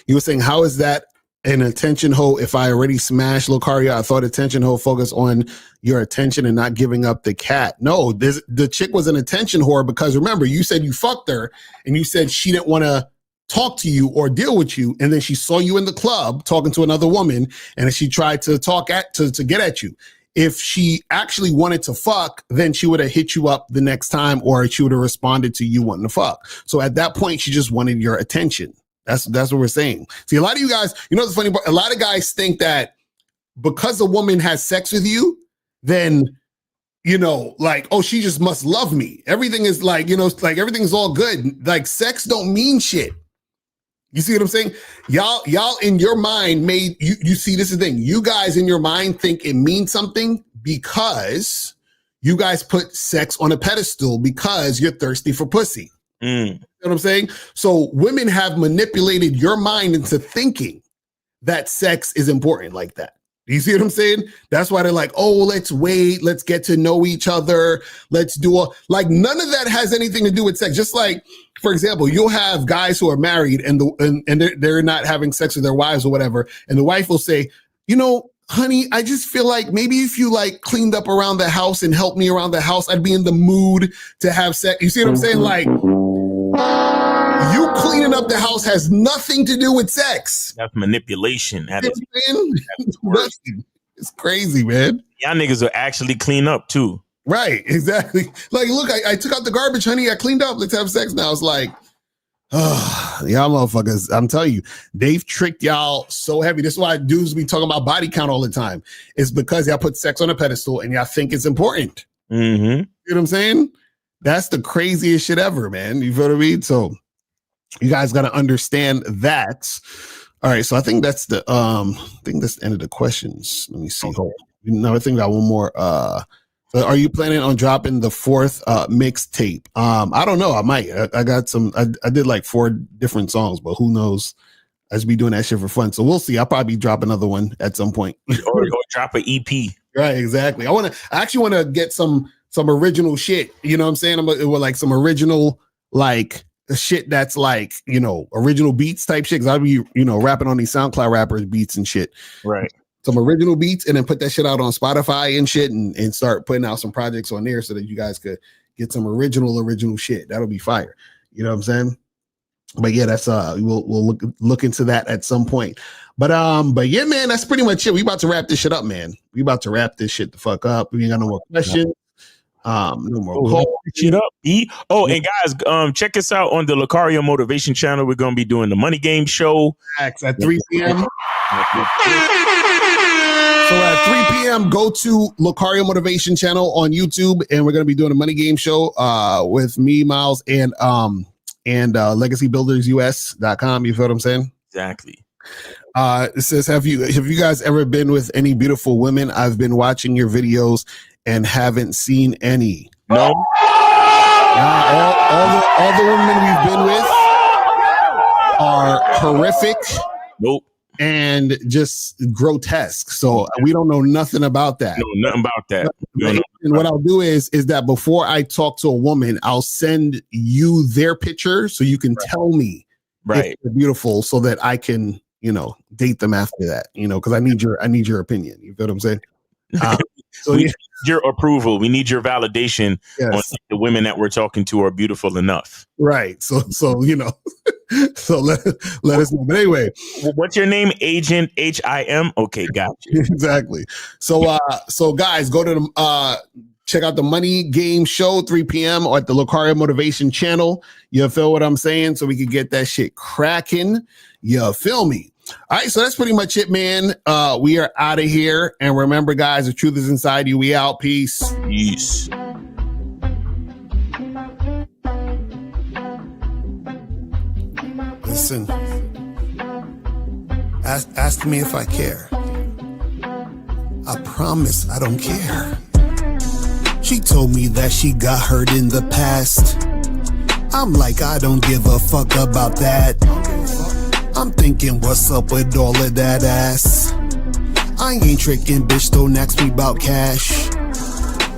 You were saying, how is that an attention hoe? If I already smashed Locaria, I thought attention hoe focus on your attention and not giving up the cat. No, the chick was an attention whore because, remember, you said you fucked her and you said she didn't want to talk to you or deal with you, and then she saw you in the club talking to another woman, and she tried to to get at you. If she actually wanted to fuck, then she would have hit you up the next time, or she would have responded to you wanting to fuck. So at that point, she just wanted your attention. That's what we're saying. See, a lot of you guys, you know, the funny part, a lot of guys think that because a woman has sex with you, then, you know, like, oh, she just must love me. Everything is like, you know, like everything's all good. Like, sex don't mean shit. You see what I'm saying? Y'all in your mind you see, this is the thing. You guys in your mind think it means something because you guys put sex on a pedestal because you're thirsty for pussy. You know what I'm saying? So women have manipulated your mind into thinking that sex is important like that. You see what I'm saying? That's why they're like, oh, let's wait. Let's get to know each other. Let's do like, none of that has anything to do with sex. Just like, for example, you'll have guys who are married and they're not having sex with their wives or whatever. And the wife will say, you know, honey, I just feel like maybe if you like cleaned up around the house and helped me around the house, I'd be in the mood to have sex. You see what I'm saying? Like, you cleaning up the house has nothing to do with sex. That's manipulation. That is it's crazy, man. Y'all niggas will actually clean up too. Right, exactly. Like, look, I took out the garbage, honey. I cleaned up. Let's have sex now. It's like, oh, y'all motherfuckers. I'm telling you, they've tricked y'all so heavy. This is why dudes be talking about body count all the time. It's because y'all put sex on a pedestal and y'all think it's important. Mm-hmm. You know what I'm saying? That's the craziest shit ever, man. You feel what I mean? So you guys got to understand that. All right, so I think that's the end of the questions. Let me see. No, I think I got one more. So are you planning on dropping the fourth mixtape? I don't know. I might. I got some. I did like 4 different songs, but who knows? I just be doing that shit for fun. So we'll see. I'll probably drop another one at some point. or drop an EP. Right, exactly. I actually want to get some original shit. You know what I'm saying? With like some original like shit that's like, you know, original beats type shit. Cause I'll be, you know, rapping on these SoundCloud rappers beats and shit. Right. some original beats, and then put that shit out on Spotify and shit, and start putting out some projects on there so that you guys could get some original shit. That'll be fire. You know what I'm saying? But yeah, that's we'll look into that at some point. But yeah, man, that's pretty much it. We about to wrap this shit up, man. We about to wrap this shit the fuck up. We ain't got no more questions. No more calls. Shit up. And guys, check us out on the Lucario Motivation channel. We're gonna be doing the Money Game show at 3 p.m. So at 3 p.m., go to Lucario Motivation channel on YouTube, and we're gonna be doing a Money Game show with me, Miles, and LegacyBuildersUS.com. You feel what I'm saying? Exactly. It says, have you guys ever been with any beautiful women? I've been watching your videos and haven't seen any. No. All the women we've been with are horrific. Nope. And just grotesque. So we don't know nothing about that. No, nothing about that. And what I'll do is that before I talk to a woman, I'll send you their picture so you can tell me if they're beautiful, so that I can, date them after that, because I need your opinion. You feel what I'm saying? So we need your approval. We need your validation on the women that we're talking to are beautiful enough. Right. So so let us know. But anyway, what's your name? Agent HIM. Okay, got you. Exactly. So guys, go to the check out the Money Game show 3 p.m. or at the Lucario Motivation channel. You feel what I'm saying? So we can get that shit cracking. You feel me? All right, so that's pretty much it, man. We are out of here. And remember, guys, the truth is inside you. We out. Peace. Peace. Listen. Ask me if I care. I promise I don't care. She told me that she got hurt in the past. I'm like, I don't give a fuck about that. I'm thinking, what's up with all of that ass? I ain't tricking, bitch, don't ask me about cash.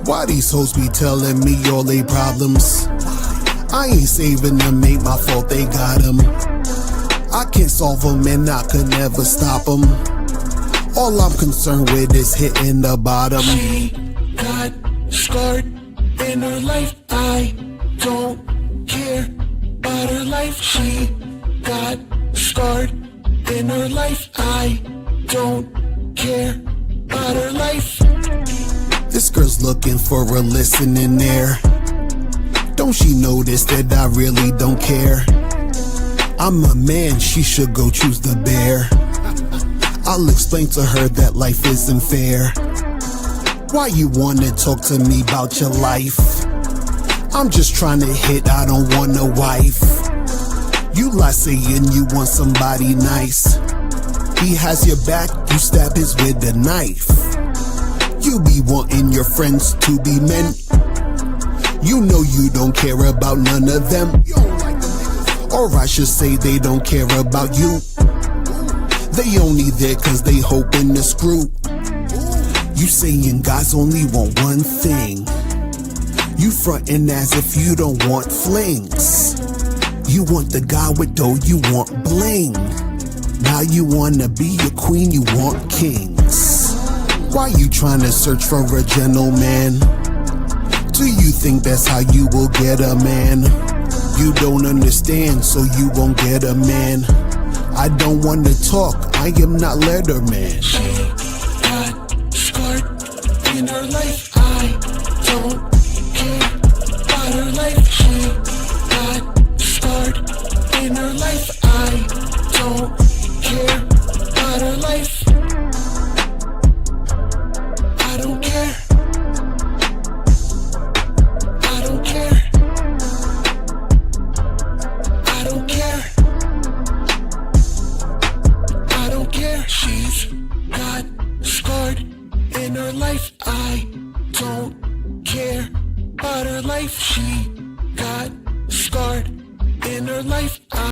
Why these hoes be telling me all they problems? I ain't saving them, ain't my fault, they got them. I can't solve them and I could never stop them. All I'm concerned with is hitting the bottom. She got scarred in her life, I don't care about her life. She got scarred in her life, I don't care about her life. This girl's looking for a listening ear. Don't she notice that I really don't care? I'm a man, she should go choose the bear. I'll explain to her that life isn't fair. Why you wanna talk to me about your life? I'm just trying to hit, I don't want a wife. You lie saying you want somebody nice. He has your back, you stab his with a knife. You be wanting your friends to be men. You know you don't care about none of them. Or I should say they don't care about you. They only there cause they hoping to screw. You saying guys only want one thing. You frontin' as if you don't want flings. You want the guy with dough, you want bling. Now you wanna be a queen, you want kings. Why you trying to search for a gentleman? Do you think that's how you will get a man? You don't understand, so you won't get a man. I don't want to talk, I am not Letterman. She got scarred in her life, I don't care about her life. She got scarred in her life, I don't care about her life. I don't care. I don't care. I don't care. I don't care. She's got scarred in her life, I don't care about her life. She got scarred in her life,